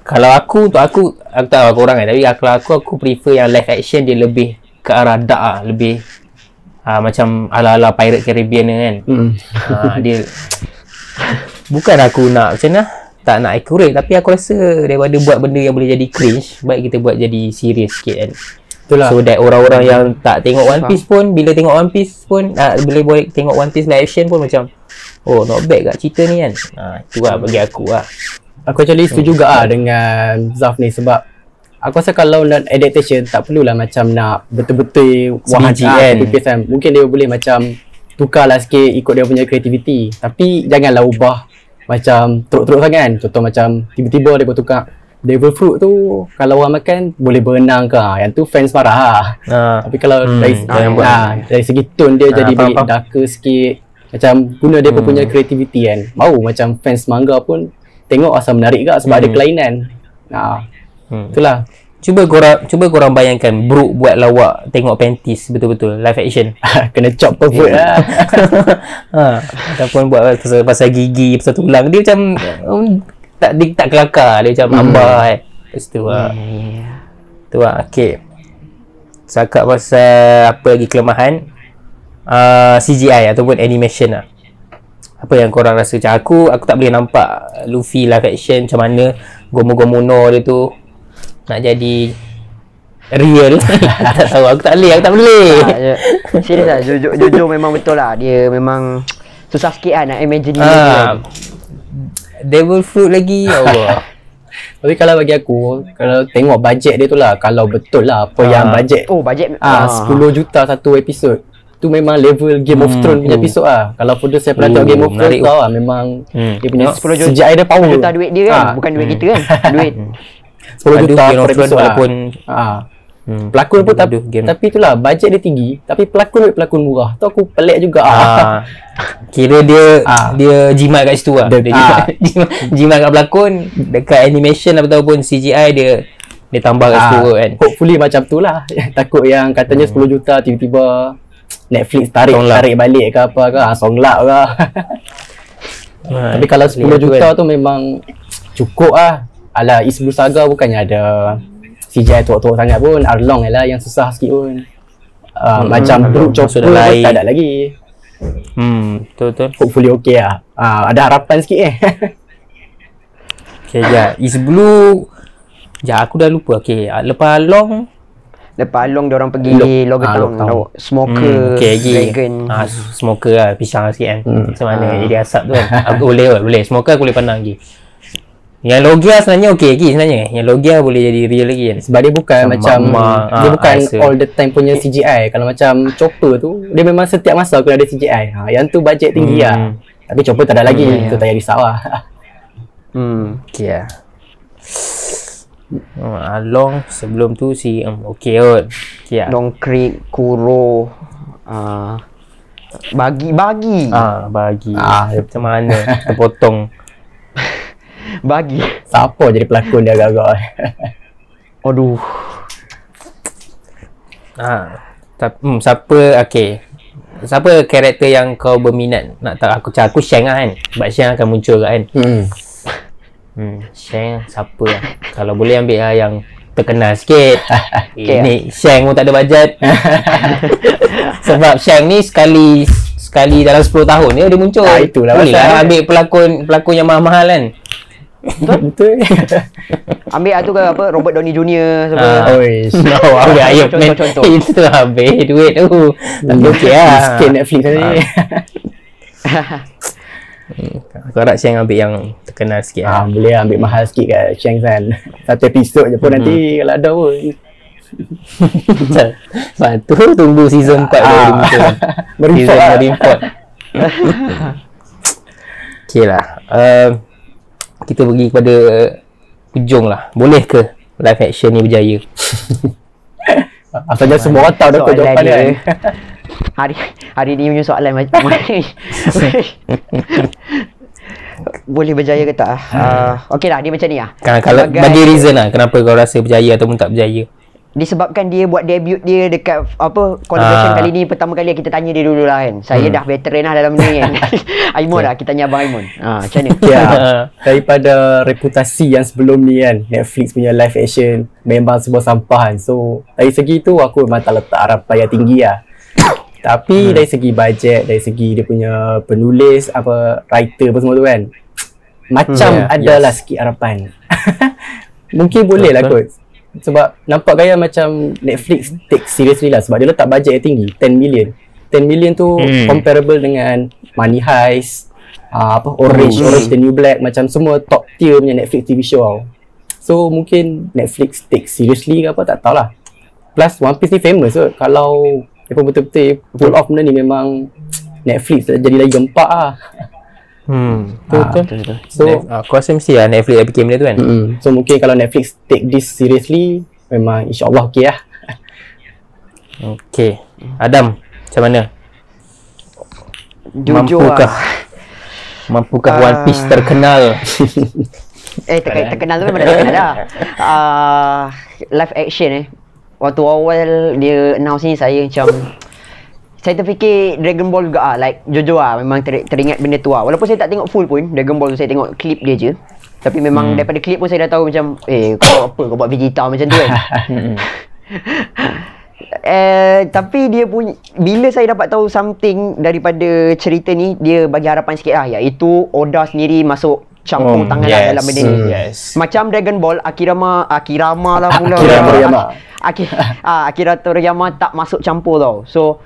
Kalau aku tahu korang kan, tapi kalau aku prefer yang live action dia lebih ke arah dark lah, lebih macam ala-ala Pirate Caribbean kan. Dia bukan aku nak macam mana, tak nak accurate, tapi aku rasa daripada buat benda yang boleh jadi cringe, baik kita buat jadi serius sikit kan. Itulah. So that orang-orang yang tak tengok One Piece pun, bila tengok One Piece pun boleh tengok One Piece live action pun macam not bad kat cerita ni kan. Itu lah bagi aku lah. Aku actually setuju juga dengan Zaf ni, sebab aku rasa kalau nak adaptation tak perlulah macam nak betul-betul CG kan. Mungkin dia boleh macam tukarlah sikit ikut dia punya kreativiti, tapi janganlah ubah macam teruk-teruk sangat kan. Contoh macam tiba-tiba dia tukar devil fruit tu, kalau orang makan boleh berenang ke, yang tu fans marah lah. Tapi kalau dari segi tone dia jadi bagi darker sikit, macam guna dia punya kreativiti kan, mau macam fans manga pun tengok asal menarik ke sebab ada kelainan. Itulah. Cuba korang bayangkan Brook buat lawak tengok panties betul-betul live action. Kena chop pervert lah. Ataupun buat pasal gigi, pasal tulang, dia macam dia tak kelakar, dia macam ambar lepas tu tu lah. Okay, cakap pasal apa lagi kelemahan, CGI ataupun animation lah. Apa yang korang rasa? Macam aku tak boleh nampak Luffy live action macam mana Gomu-Gomu no dia tu nak jadi real. Tak tahu, aku tak boleh. Serius lah, jujur memang betul lah, dia memang susah sikit lah nak imagine dia. Devil Fruit lagi, Allah. Tapi kalau bagi aku, kalau tengok bajet dia tu lah, kalau betul lah apa yang bajet 10 juta satu episod, tu memang level Game of Thrones punya episod lah. Kalau pun saya pernah tengok Game of Thrones tahu lah, memang dia punya 10 juta dia power. 10 juta duit dia kan, bukan duit kita kan. Duit 10 juta per episod walaupun Pelakon pun tapi itulah bajet dia tinggi tapi pelakon murah. Tu aku pelik juga. Kira dia jimat kat situ lah. Jimat kat pelakon, dekat animation ataupun CGI dia tambah kat situ kan. Hopefully macam tu lah. Takut yang katanya 10 juta tiba-tiba Netflix tarik balik ke apa ke, songlak ke. Tapi kalau 10 juta tu memang cukup lah. Alah, East Blue Saga bukannya ada CGI tua-tua sangat pun. Arlong je lah yang susah sikit pun. Macam Brook Chopper pun tak ada lagi. Betul-betul. Hopefully okay lah. Ada harapan sikit Okay, East Blue aku dah lupa. Okay, lepas Arlong diorang pergi Logan Town. Smoker, Dragon. Smoker lah, pisang sikit kan. Macam mana dia asap tu kan. Boleh. Smoker aku boleh pandang lagi. Yang Logia sebenarnya okey lagi sebenarnya. Yang Logia boleh jadi real lagi kan. Sebab dia bukan dia bukan all the time punya CGI. Kalau macam Chopper tu, dia memang setiap masa kena ada CGI. Yang tu bajet tinggi lah. Tapi Chopper tak ada lagi. Tu tak payah risau lah. Okey lah. Along sebelum tu si okey kot. Okey lah. Long Creek, Kuro, bagi. Bagi. Macam mana terpotong. Bagi. Siapa jadi pelakon dia agak-agak? Aduh. Siapa karakter yang kau berminat? Nak tahu aku Shang lah kan. Sebab Shang akan muncul kan. Shang siapa lah? Kalau boleh ambil lah yang terkenal sikit. Ni Shang pun tak ada bajet. Sebab Shang ni sekali dalam 10 tahun dia muncul. Itulah boleh lah ambil pelakon yang mahal-mahal kan. Betul. Ambil tu ke apa, Robert Downey Jr. Ambil ayuh contoh. Itu habis duit tu. Tapi okey lah. Sikit Netflix tadi. Aku harap Shang ambil yang terkenal sikit lah. Boleh ambil mahal sikit kat Shang kan. Satu episod je pun nanti kalau ada pun. Lepas tu tunggu season 4 baru muncul. Berimport. Okey lah. Kita pergi kepada hujung lah. Boleh ke live action ni berjaya? Asalnya semua orang tahu dah jawapan dia. Hari ni punya soalan macam mana? Boleh berjaya ke tak? Okey lah, dia macam ni lah. Kalau bagi reason lah kenapa kau rasa berjaya ataupun tak berjaya. Disebabkan dia buat debut dia dekat collaboration kali ni. Pertama kali kita tanya dia dulu lah kan. Saya dah veteran lah dalam ni kan. Aimon lah, kita tanya Abang Aimon. Macam ni? Daripada reputasi yang sebelum ni kan, Netflix punya live action memang sebuah sampahan. So dari segi tu aku memang tak letak harapan yang tinggi lah. Tapi dari segi bajet, dari segi dia punya penulis, writer apa semua tu kan, macam adalah sikit harapan. Mungkin boleh lah kot. Sebab nampak gaya macam Netflix take seriously lah. Sebab dia letak bajet yang tinggi, 10 million. 10 million tu comparable dengan Money Heist, Orange the New Black, macam semua top tier punya Netflix TV show tau. So mungkin Netflix take seriously ke apa, tak tahulah. Plus One Piece ni famous kot. Kalau dia pun betul-betul pull off benda ni, memang Netflix jadi lagi gempak lah. Betul. So aku rasa mesti lah Netflix dah fikir benda tu kan. So mungkin kalau Netflix take this seriously, memang insyaAllah okey lah. Okay, Adam, macam mana? Mampukah One Piece terkenal? Terkenal tu memang dah terkenal dah. Live action waktu awal dia announce ni, saya saya terfikir Dragon Ball juga like Jojo memang teringat benda tu walaupun saya tak tengok full pun Dragon Ball tu, saya tengok klip dia je. Tapi memang daripada klip pun saya dah tahu macam kau buat Vegeta macam tu kan. Tapi dia punya, bila saya dapat tahu something daripada cerita ni, dia bagi harapan sikit lah, iaitu Oda sendiri masuk campur tangan dalam benda ni. Macam Dragon Ball, Akira Toriyama tak masuk campur tau. So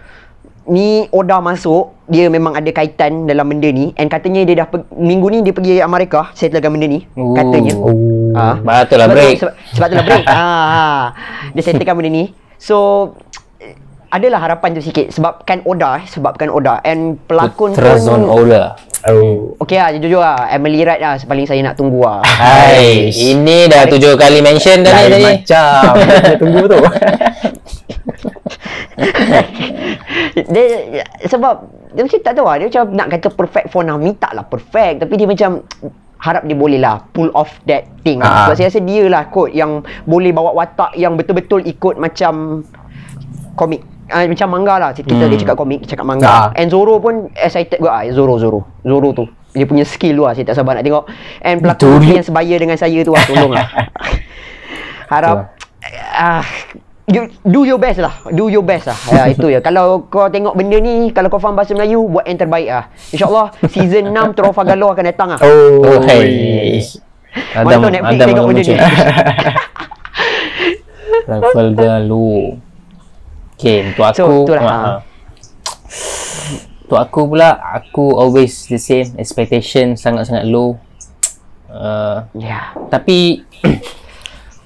ni Oda masuk, dia memang ada kaitan dalam benda ni. And katanya dia dah minggu ni dia pergi Amerika settlekan benda ni. Katanya Betul lah break. Sebab tu lah break. Dia settlekan benda ni. So adalah harapan tu sikit sebabkan Oda and pelakon Putera Zon Oda. Okey lah, jujur lah, Emily Wright lah paling saya nak tunggu lah. Hai, ini dah 7 kali mention dah ni tadi. Macam dia tunggu tu. Dia sebab dia macam tak tahu lah, dia macam nak kata perfect for Nami, taklah perfect, tapi dia macam harap dia boleh lah pull off that thing. Sebab saya rasa dia lah kot yang boleh bawa watak yang betul-betul ikut macam komik. Macam manga lah. Kita dia cakap komik, cakap manga. And Zoro pun excited juga. Zoro tu dia punya skill tu lah, saya tak sabar nak tengok. And pelakon yang sebaya dengan saya tu lah, tolong lah. Harap you do your best lah. Do your best lah. Ya, itu ya. Kalau kau tengok benda ni, kalau kau faham bahasa Melayu, buat yang terbaik lah. InsyaAllah season 6 Trafalgar akan datang lah. Oh, hey. Mantap Netflix tengok benda ni. Trafalgar. Okay, untuk aku untuk aku pula, aku always the same, expectation sangat-sangat low. Tapi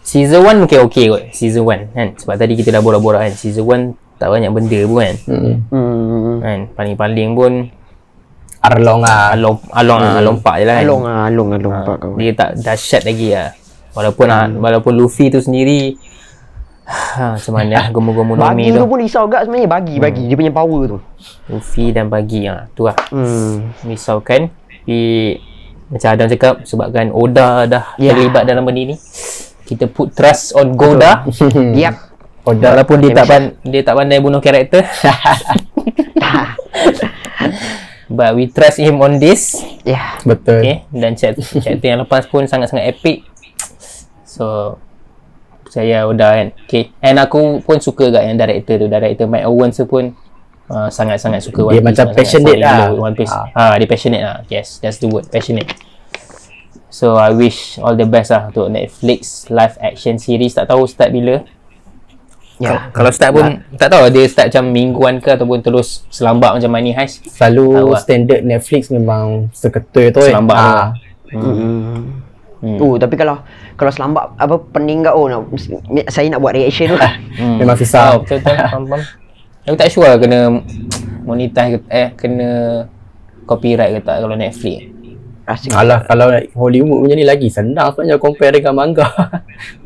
season 1 mungkin okey kot, season 1 kan. Sebab tadi kita dah borak-borak kan, season 1 tak banyak benda pun kan. Kan, paling-paling pun lompat je lah kan. Along pak kau. Dia tak dahsyat lagi lah. Walaupun Luffy tu sendiri macam mana gomu-gomu no Mi tu pun risau gak sebenarnya, bagi dia punya power tu. Luffy dan bagi tu lah. Risaukan. Tapi macam Adam cakap, sebabkan Oda dah terlibat dalam benda ni, kita put trust on Goda. Yep. Oda walaupun dia tak pandai bunuh karakter. But we trust him on this. Betul. Okay. Dan chapter yang lepas pun sangat-sangat epic. So saya Oda kan. Okay. And aku pun suka kat yang director Mike Owens tu pun sangat-sangat suka One Piece. Dia macam passionate lah. One Piece. Dia passionate lah. Yes, that's the word, passionate. So I wish all the best lah untuk Netflix live action series. Tak tahu start bila. Kalau start pun tak tahu dia start macam mingguan ke ataupun terus selambak macam Money Heist. Selalu standard Netflix memang seketul tu selambak tapi kalau selambak apa pening kat saya nak buat reaction tu. Memang susah. Betul. Faham. Aku tak sure kena monetize kena copyright ke tak kalau Netflix. Alah, kalau Hollywood punya ni lagi senang sebenarnya compare dengan manga.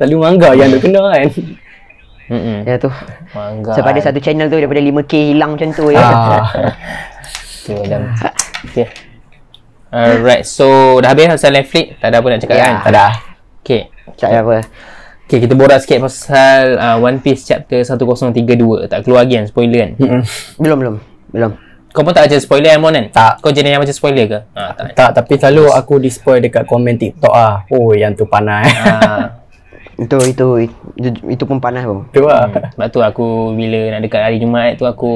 Selalu manga yang dia kena kan. Ya tu. Manga. Sebab ada satu channel tu daripada 5K hilang macam tu ya. Tu dan. Okay. Alright, so dah habis pasal Netflix? Tak ada apa nak cakap kan? Tak ada. Okay. Tak ada apa. Okay, kita borak sikit pasal One Piece chapter 1032. Tak keluar lagi kan? Spoiler kan? Belum. Kau pun tak baca spoiler Amon kan? Tak. Kau jenis yang baca spoiler ke? Tak, tapi selalu aku di-spoil dekat komen TikTok lah. Oh, yang tu panas. Itu pun panas pun. Tu lah. Sebab tu aku bila nak dekat hari Jumaat tu aku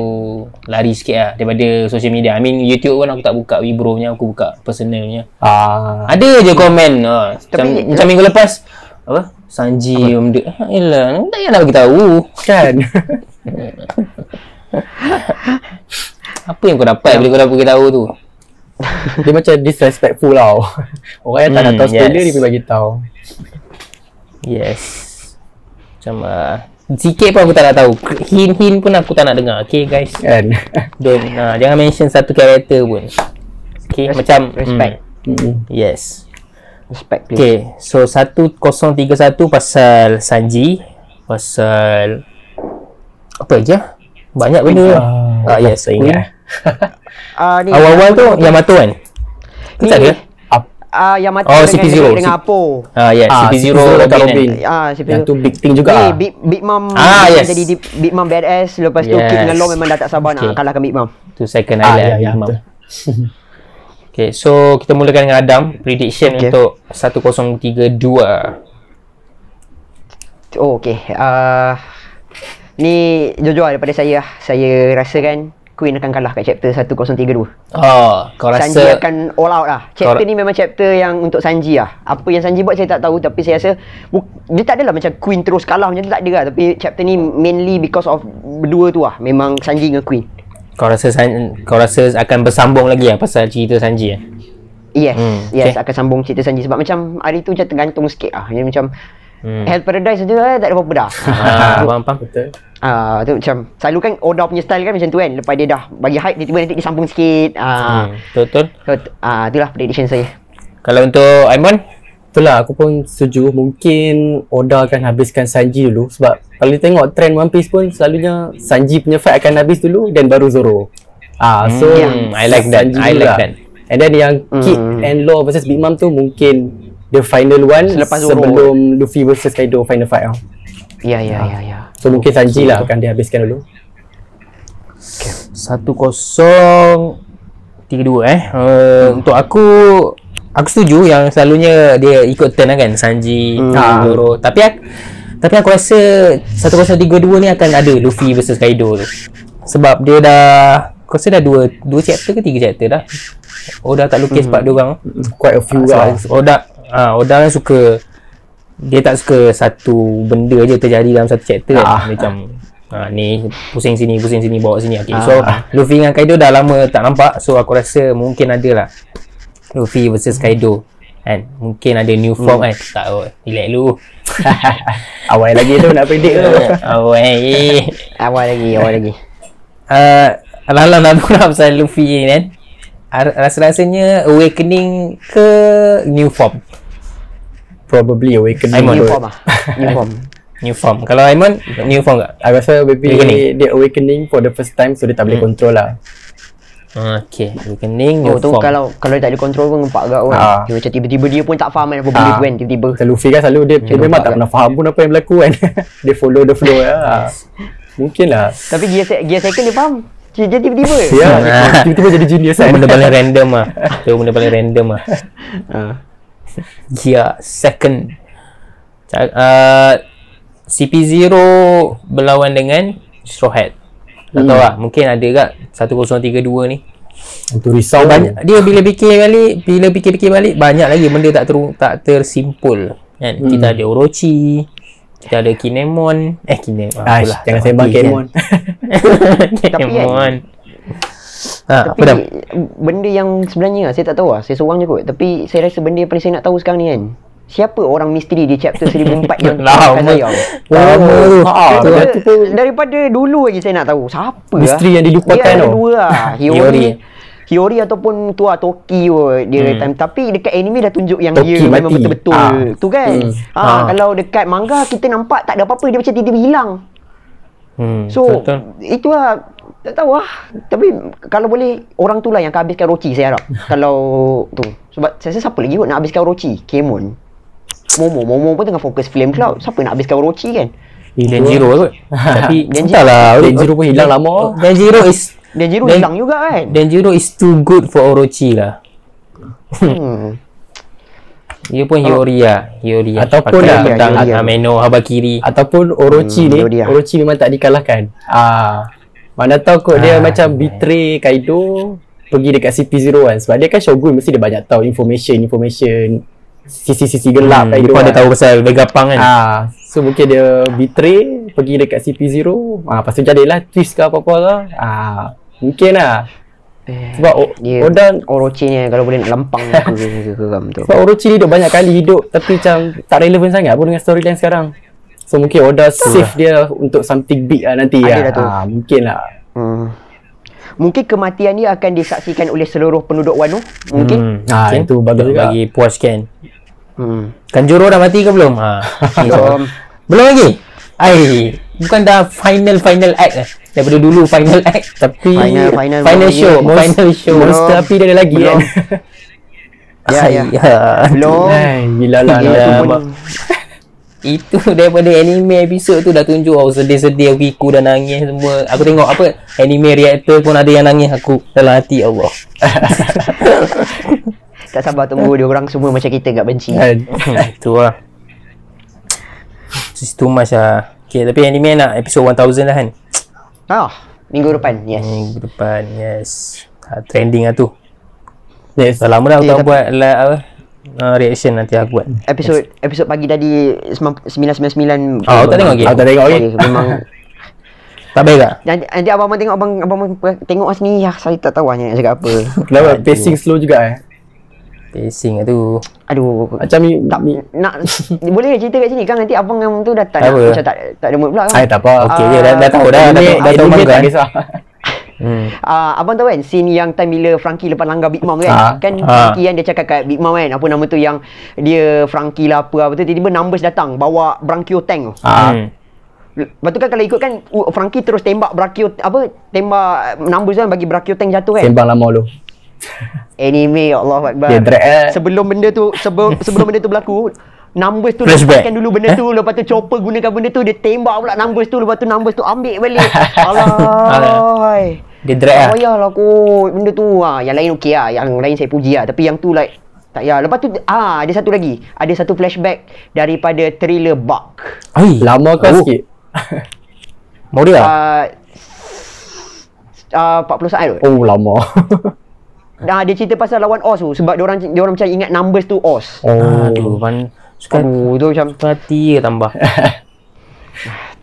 lari sikit lah daripada social media. I mean YouTube pun aku tak buka Wibro punya, aku buka personal punya. Ada je komen macam minggu lepas apa? Sanji benda. Elah, tak payah nak bagi tahu Kan? Apa yang kau dapat bila kau dah bagi tahu tu? Dia macam disrespectful tau. Orang yang tak nak tahu spoiler dia pergi bagi tahu. Yes. Macam sikit pun aku tak nak tahu. Hint pun aku tak nak dengar. Okay guys. Kan? Jangan mention satu karakter pun. Okay, macam respect. Yes. Respect please. Okay, so 1031 pasal Sanji, pasal apa je? Banyak benda. Yes, saya ingat. Awal-awal tu Yamato kan? Ni tak ada? Yamato dengan Apo. Yes, CP0 Robin. Yang tu big thing juga. Big Mom yes. jadi Big Mom badass. Lepas tu Kid dengan Law memang dah tak sabar nak kalahkan Big Mom. Tu second highlight Big Mom. Okay, so kita mulakan dengan Adam. Prediction untuk 1032. Oh, okay. Ni jujur daripada saya rasa kan Queen akan kalah kat chapter 1032. Kau rasa Sanji akan all out lah. Chapter ni memang chapter yang untuk Sanji lah. Apa yang Sanji buat saya tak tahu, tapi saya rasa dia tak adalah macam Queen terus kalah macam tu, tak ada lah. Tapi chapter ni mainly because of berdua tu lah. Memang Sanji dengan Queen. Kau rasa akan bersambung lagi lah pasal cerita Sanji Yes, akan sambung cerita Sanji. Sebab macam hari tu macam tergantung sikit lah. Dia macam Hell Paradise saja tak ada apa-apa dah. Faham. Betul. Tu macam selalu kan Oda punya style kan macam tu kan. Lepas dia dah bagi hype, tiba-tiba nanti dia sambung sikit. Betul. So, itulah prediction saya. Kalau untuk Aimon, itulah aku pun setuju. Mungkin Oda akan habiskan Sanji dulu. Sebab kalau kita tengok trend One Piece pun selalunya Sanji punya fight akan habis dulu dan baru Zoro. So I like that. I like that. And then yang Kid and Law versus Big Mom tu mungkin the final one selepas Zoro, sebelum Luffy versus Kaido final fight. Ya. So mungkin Sanji lah akan dihabiskan dulu. 1-0-3-2 untuk aku setuju yang selalunya dia ikut turn kan Sanji, Zoro. Tapi aku rasa 1-0-3-2 ni akan ada Luffy versus Kaido tu. Sebab dia dah, aku rasa dah 2 chapter ke 3 chapter dah. Oda tak lukis part dia orang. Quite a few lah. Oda kan suka, dia tak suka satu benda je terjadi dalam satu chapter kan. Macam ni pusing sini bawa sini. Okay. So Luffy dengan Kaido dah lama tak nampak. So aku rasa mungkin ada lah Luffy versus Kaido kan. Mungkin ada new form kan. Tak tahu. Relax lu. Awal lagi tu nak predict tu. Awal lagi. Alang-alang nak pula pasal Luffy ni kan. Rasa-rasanya awakening ke new form? Probably awakening. New form. Kalau Aimon, new form tak? I rasa maybe dia awakening for the first time, so dia tak boleh control lah. Okay, awakening, new form. Kalau dia tak ada control pun nampak agak kan. Dia macam tiba-tiba dia pun tak faham apa benda tu kan. Tiba-tiba Luffy kan selalu dia memang tak pernah faham pun apa yang berlaku kan. Dia follow the flow lah. Mungkin lah. Tapi gear second dia faham. Dia tiba-tiba. Tiba-tiba jadi genius kan. Benda paling random lah. Itu benda paling random lah. Gear second. CP0 berlawan dengan Straw Hat. Tak tahu lah. Mungkin ada kat 1032 ni. Untuk risau banyak. Dia bila fikir balik banyak lagi benda tak tersimpul kan. Kita ada Orochi, kita ada Kinemon. Jangan sembang Kinemon. Kinemon. Tapi benda yang sebenarnya saya tak tahu lah. Saya seorang je kot. Tapi saya rasa benda yang paling saya nak tahu sekarang ni kan, siapa orang misteri di chapter 1004 yang akan saya? Daripada dulu lagi saya nak tahu siapa misteri yang dilupakan. Dia ada dua lah. Hiyori ataupun tu lah Toki dia time. Tapi dekat anime dah tunjuk yang Toki dia mati. memang betul-betul tu kan. Kalau dekat manga kita nampak tak ada apa-apa, dia macam tiba-tiba hilang. So itu lah, tak tahu lah. Tapi kalau boleh orang tu lah yang akan habiskan Orochi saya harap. Kalau tu, sebab saya rasa siapa lagi kot nak habiskan Orochi? Kemon, Momo pun tengah fokus Flame Cloud. Siapa nak habiskan Orochi kan? Denjiro kot. Tapi entahlah, Denjiro pun hilang lama. Denjiro hilang juga kan. Denjiro is too good for Orochi lah. Dia pun Hiyori lah. Ataupun pedang Ameno Habakiri. Ataupun Orochi ni, Orochi memang tak dikalahkan. Mana tahu kot dia macam betray Kaido pergi dekat CP01 sebab dia kan Shogun, mesti dia banyak tahu information sisi-sisi gelap Kaido. Dia tahu pasal Vegapunk kan. So mungkin dia betray pergi dekat CP0. Lepas tu jadilah twist ke apa-apa lah. Mungkin lah. Sebab Oda Orochi ni kalau boleh nak lempang ke geram tu. Sebab Orochi ni dah banyak kali hidup tapi macam tak relevan sangat pun dengan storyline sekarang. So mungkin Oda save dia untuk something big lah nanti lah. Mungkin lah. Mungkin kematian dia akan disaksikan oleh seluruh penduduk Wano. Mungkin. Itu bagus juga. Bagi puaskan. Kanjuro dah mati ke belum? Belum lagi? Bukan dah final act lah. Daripada dulu final act. Tapi final show. Monster api dia ada lagi kan. Belum. Gila lah. Itu daripada anime episode tu dah tunjuk sedih-sedih, Kiku dah nangis semua. Aku tengok anime reactor pun ada yang nangis. Aku dalam hati Allah. Tak sabar tunggu dia orang semua macam kita kat benci. Itu lah. It's too much lah. Okay, tapi anime nak episode 1000 lah kan? Minggu depan, yes. Minggu depan, yes. Trending lah tu. Yes. Dah lama dah aku tak buat reaction, nanti aku buat. Episode pagi tadi 999. Aku tak tengok lagi. Tak tengok lagi. Memang tak baik tak? Nanti abang tengok, abang tengok sini. Saya tak tahu nak cakap apa. Kenapa? Pacing slow juga Pacing tu. Aduh, Macam tak nak boleh cerita kat sini kan, nanti abang tu datang Tak apa. macam tak ada mood pula kan. Saya tak apa. Okey je, dah tahu dah tahu Anime manga. tak kisah. Abang tahu kan scene yang time bila Frankie lepas langgar Big Mom tu kan? Kan Frankie kan dia cakap kat Big Mom kan, apa nama tu yang dia Frankie lah apa tu, tiba-tiba numbers datang bawa Brachio tank tu. Lepas tu kan kalau ikut kan Frankie terus tembak Brachio tembak numbers kan bagi Brachio tank jatuh kan. Sembang lama lu. Anime, ya Allah Akbar. Dia drag Sebelum benda tu berlaku, numbers tu Flashback. lepaskan dulu benda tu, lepas tu Chopper gunakan benda tu, dia tembak pula numbers tu, lepas tu numbers tu ambil balik. Alah. Dia drag lah. Oh yalah kot benda tu. Yang lain okey lah, yang lain saya puji lah, tapi yang tu like tak ya. Lepas tu ada satu lagi. Ada satu flashback daripada Thriller Bark. Lama kau sikit. Mau dia? 40 saat tu. Oh lama. Dia cerita pasal lawan Oz tu, sebab dia orang macam ingat numbers tu Oz. Aduh, suka Tu macam hati ke tambah.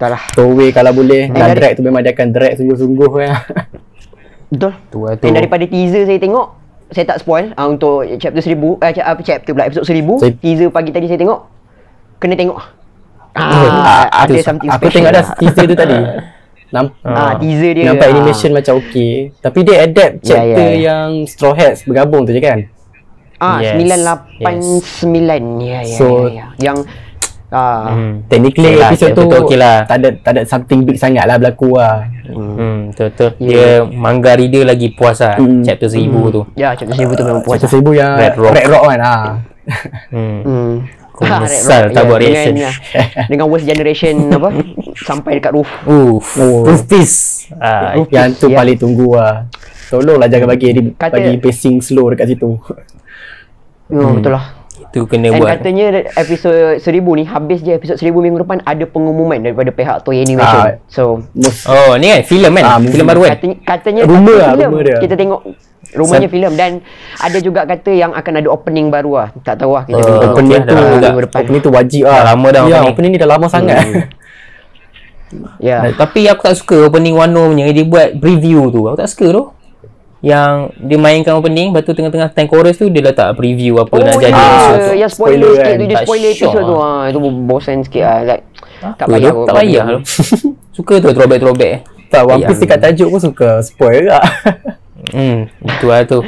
tak lah. Towe kalau boleh. Dan drag tu memang dia akan drag sungguh-sungguh kan. Betul. Tu lah tu. Dan daripada teaser saya tengok, saya tak spoil untuk chapter 1000, chapter pula episod 1000, teaser pagi tadi saya tengok. Kena tengok. Ada something aku special. tengok dah teaser tu tadi. Teaser dia. Nampak animation macam okey. Tapi dia adapt chapter yang Straw Hats bergabung tu je kan? Yes. 989. Ya. So, Yang technically episode tu betul okey lah. tak ada something big sangat lah berlaku lah. Betul. Dia manga reader lagi puas lah chapter 1000 tu. Ya, chapter 1000 tu memang puas. Chapter 1000 yang Red Rock kan. Kau menyesal tak buat reaction. Dengan worst generation sampai dekat roof. Roof piece. Yang tu paling tunggu lah. Tolonglah jangan bagi pacing slow dekat situ. Betul lah. Itu kena Dan buat. katanya episod 1000 ni, habis je episod 1000 minggu depan ada pengumuman daripada pihak Toei Animation. Ni kan filem kan? Filem baru kan? Katanya rumor dia. Kita tengok rumahnya filem, dan ada juga kata yang akan ada opening baru lah. Tak tahu lah, kita tengok opening tu wajib lah. Lama dah opening ni dah lama sangat. Tapi aku tak suka opening Wano punya, dia buat preview tu. Aku tak suka tu. Yang dia mainkan opening, lepas tu tengah-tengah tank chorus tu dia letak preview apa nak jadi episode tu. Yang spoiler sikit tu, dia Tak spoiler syok episode tu. Itu bosan sikit lah. Like, tak payah. payah. Tak payah tu. Suka tu throwback. Tak, One Piece dekat tajuk pun suka spoil juga. Itu lah tu.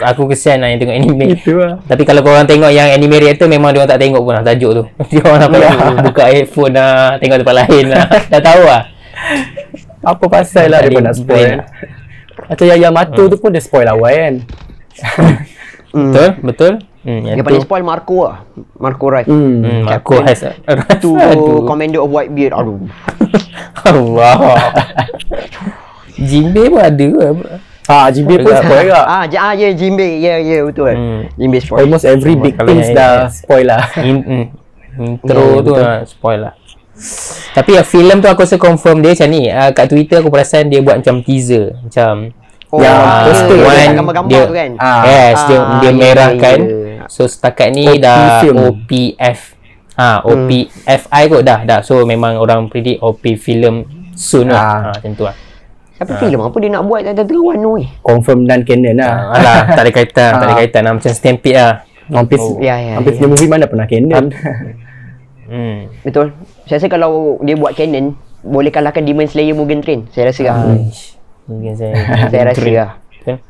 Aku kesian lah yang tengok anime. Itu lah. Tapi kalau korang tengok yang anime reactor, memang dia orang tak tengok pun lah tajuk tu. Dia orang nak buka headphone lah, tengok tempat lain lah. Dah tahu lah. Apa pasal lah dia nak spoil. Macam yang Matu tu pun dia spoil awal kan. Betul. Yang paling spoil Marco lah. Marco Rife. Marco has tu Commander of Whitebeard. Aduh. Allah. Jinbe pun ada ke? Jinbe pun spoil juga. Ya Jinbe. Ya betul. Jinbe spoil. Almost every big things dah spoil lah. Intro tu spoil lah. Tapi filem tu aku rasa confirm dia macam ni. Kat Twitter aku perasan dia buat macam teaser, macam poster gambar-gambar tu kan. Yes, dia merahkan. So setakat ni dah OPF. OPFI kot dah. So memang orang predict OP film soon lah. Macam tu lah. Tapi filem apa dia nak buat tengah Wano ni? Confirm dan canon lah. Alah, tak ada kaitan lah. Macam Stampede lah. Hampir punya movie mana pernah canon. Betul. Saya rasa kalau dia buat canon, boleh kalahkan Demon Slayer Mugen Train. Saya rasa lah. Mungkin saya rasa lah.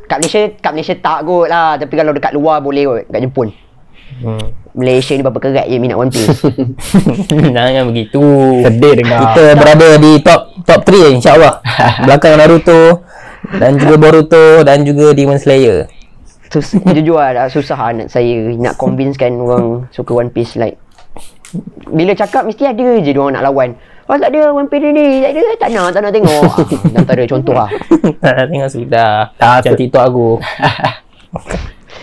Kat Malaysia tak kot lah. Tapi kalau dekat luar boleh kot. Kat Jepun. Malaysia ni berapa kerat je minat One Piece. Jangan begitu. Sedih dengar. Kita berada di top 3 insya-Allah. Belakang Naruto dan juga Boruto dan juga Demon Slayer. Jujur lah, susah nak saya nak convincekan orang suka One Piece. Like, bila cakap mesti ada je diorang nak lawan. Tak ada One Piece ni, tak nak tengok. Antara contoh lah. Tak nak tengok sudah. Macam TikTok aku.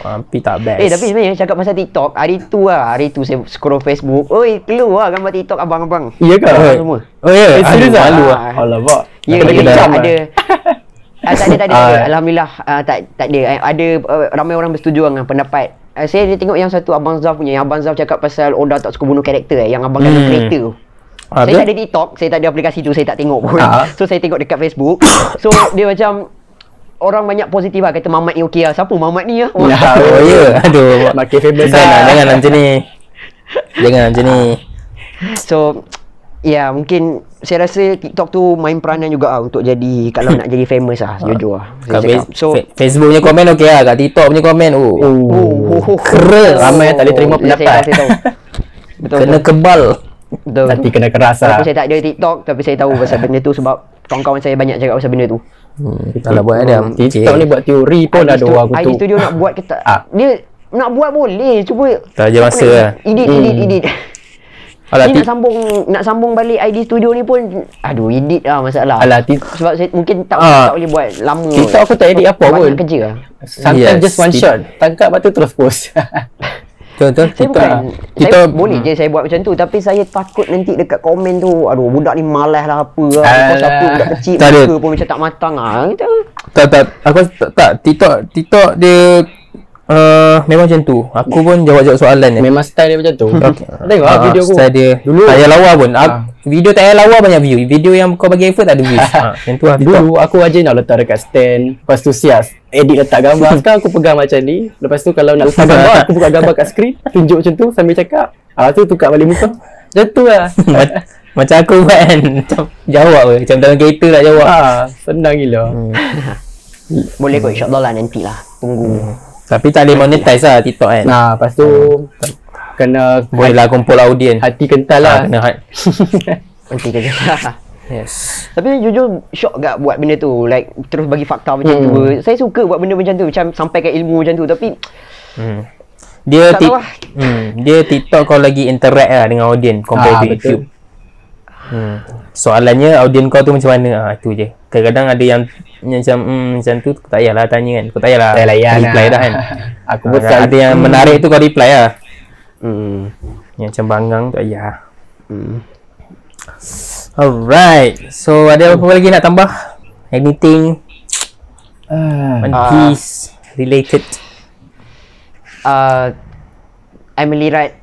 One Piece tak best. Tapi sebenarnya cakap pasal TikTok, hari tu saya scroll Facebook. Oi, keluar gambar TikTok abang-abang. Iya ke? Semua. Oh ya, serius lah. Malu lah. Alamak. Ya, ada. Tak ada. Alhamdulillah tak ada. Ada ramai orang bersetuju dengan pendapat. Saya tengok yang satu Abang Zaf punya. Yang Abang Zaf cakap pasal Oda tak suka bunuh karakter. Yang Abang kata kereta tu. Saya tak ada TikTok, saya tak ada aplikasi tu, saya tak tengok pun. So saya tengok dekat Facebook. So dia macam orang banyak positif lah, kata Mamat ni okey lah. Siapa Mamat ni lah? Oh ya, aduh, makin famous jangan macam ni. Jangan macam ni. So ya, mungkin saya rasa TikTok tu main peranan juga lah untuk jadi, kalau nak jadi famous lah, jujur lah. So Facebook punya komen okey lah, kat TikTok punya komen keras. Ramai tak boleh terima pendapat. Betul. Kena kebal. Betul. Nanti kena keras lah. Walaupun saya tak ada TikTok, tapi saya tahu pasal benda tu sebab kawan-kawan saya banyak cakap pasal benda tu. Kita lah buat ada. TikTok ni buat teori pun ada orang ID kutuk. Studio nak buat kita. Dia nak buat boleh, cuba tak ada masa lah. Edit. Alah, ni nak sambung balik ID Studio ni pun edit lah masalah. Alah, sebab saya mungkin tak boleh buat lama. TikTok aku tak edit apa pun. Banyak kerja lah. Sometimes just one shot. Tangkap lepas tu terus post. Betul. Saya boleh je saya buat macam tu, tapi saya takut nanti dekat komen tu, aduh budak ni malas lah apa lah. Post apa budak kecil muka pun macam tak matang lah. Tak. Aku tak. TikTok dia memang macam tu. Aku pun jawab soalan ni. Memang style dia macam tu. Tengok video aku. Style dia. Dulu tak payah lawa pun. Video tak payah lawa banyak view. Video yang kau bagi effort tak ada views. Macam tu lah. Dulu aku rajin nak letak dekat stand. Lepas tu siap edit letak gambar. Sekarang aku pegang macam ni. Lepas tu kalau nak letak gambar, aku buka gambar kat skrin, tunjuk macam tu sambil cakap. Tu tukar balik muka. Macam tu lah. Macam aku buat kan. Macam jawab ke. Macam dalam kereta nak jawab. Senang gila. Boleh kot, insyaAllah lah nantilah. Tunggu. Tapi tak boleh monetize lah TikTok kan. Lepas tu kena boleh lah kumpul audien. Hati kental lah. Kena Nanti kerja. Yes. Tapi jujur shock gak buat benda tu, like terus bagi fakta macam tu. Saya suka buat benda macam tu, macam sampaikan ilmu macam tu, tapi dia TikTok kau lagi interact lah dengan audien compare to YouTube. Soalannya audien kau tu macam mana? Itu je. Kadang-kadang ada yang macam tu tak payahlah tanya kan. Kau tak payahlah reply dah kan. Aku pun ada yang menarik tu kau reply lah. Yang macam bangang tak payah. Alright. So ada apa lagi nak tambah? Anything One Piece related? Emily Wright.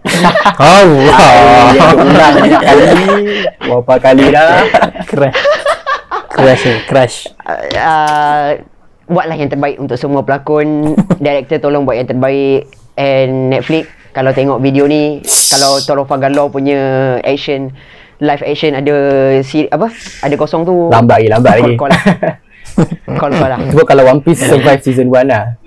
Berapa kali dah. Crash. Buatlah yang terbaik untuk semua pelakon. Director tolong buat yang terbaik. And Netflix, kalau tengok video ni, kalau Trafalgar Law punya action, live action ada ada kosong tu, lambat lagi. Call lah. Cuba kalau One Piece survive season 1 lah.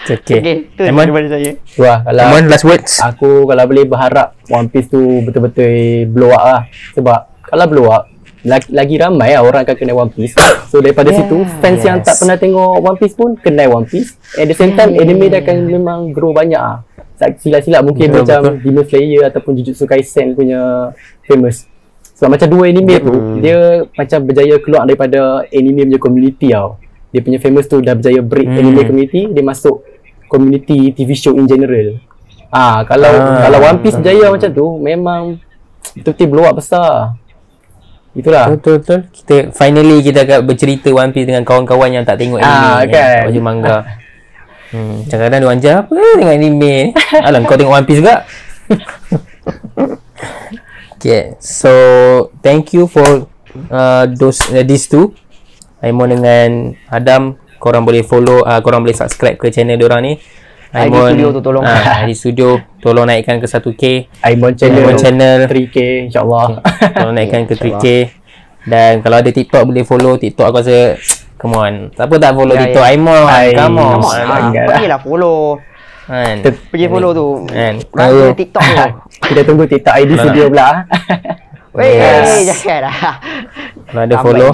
Okay. Tu daripada saya. Wah, kalau last words. Aku kalau boleh berharap One Piece tu betul-betul blow up lah. Sebab kalau blow up, lagi ramai lah orang akan kenal One Piece. So daripada situ, fans yang tak pernah tengok One Piece pun kenal One Piece. At the same time, anime dia akan memang grow banyak lah. Silap-silap mungkin macam Demon Slayer ataupun Jujutsu Kaisen punya famous. Sebab macam dua anime tu, dia macam berjaya keluar daripada anime punya community tau. Dia punya famous tu dah berjaya break anime community, dia masuk community TV show in general. Kalau One Piece berjaya macam tu, memang betul-betul blow up besar. Itulah. Betul. Kita akan bercerita One Piece dengan kawan-kawan yang tak tengok anime kan. Baju manga. Kadang-kadang dia wajar apa tengok anime. Alah kau tengok One Piece juga. Okay, so thank you for these two, Aimon dengan Adam. Korang boleh follow, korang boleh subscribe ke channel diorang ni. Aimon Studio tu tolong. ID Studio tolong naikkan ke 1K. Aimon channel 3K insyaAllah. Tolong naikkan ke 3K. Dan kalau ada TikTok boleh follow. TikTok aku rasa come on. Siapa tak follow TikTok Aimon? Come on. Pergilah follow. Pergi follow tu. Kalau TikTok tu. Kita tunggu TikTok ID Studio pula. Jangan dah. Kalau ada follow.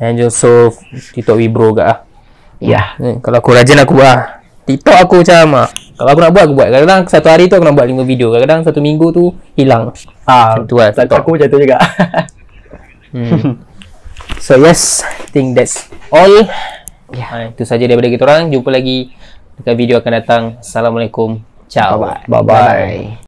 And also TikTok Wibro kat lah. Ya. Kalau aku rajin aku buat TikTok aku macam kalau aku nak buat aku buat. Kadang-kadang satu hari tu aku nak buat 5 video. Kadang-kadang satu minggu tu hilang. Itu lah TikTok. Aku macam tu juga. So yes, I think that's all. Itu saja daripada kita orang. Jumpa lagi dekat video akan datang. Assalamualaikum. Ciao. Bye bye.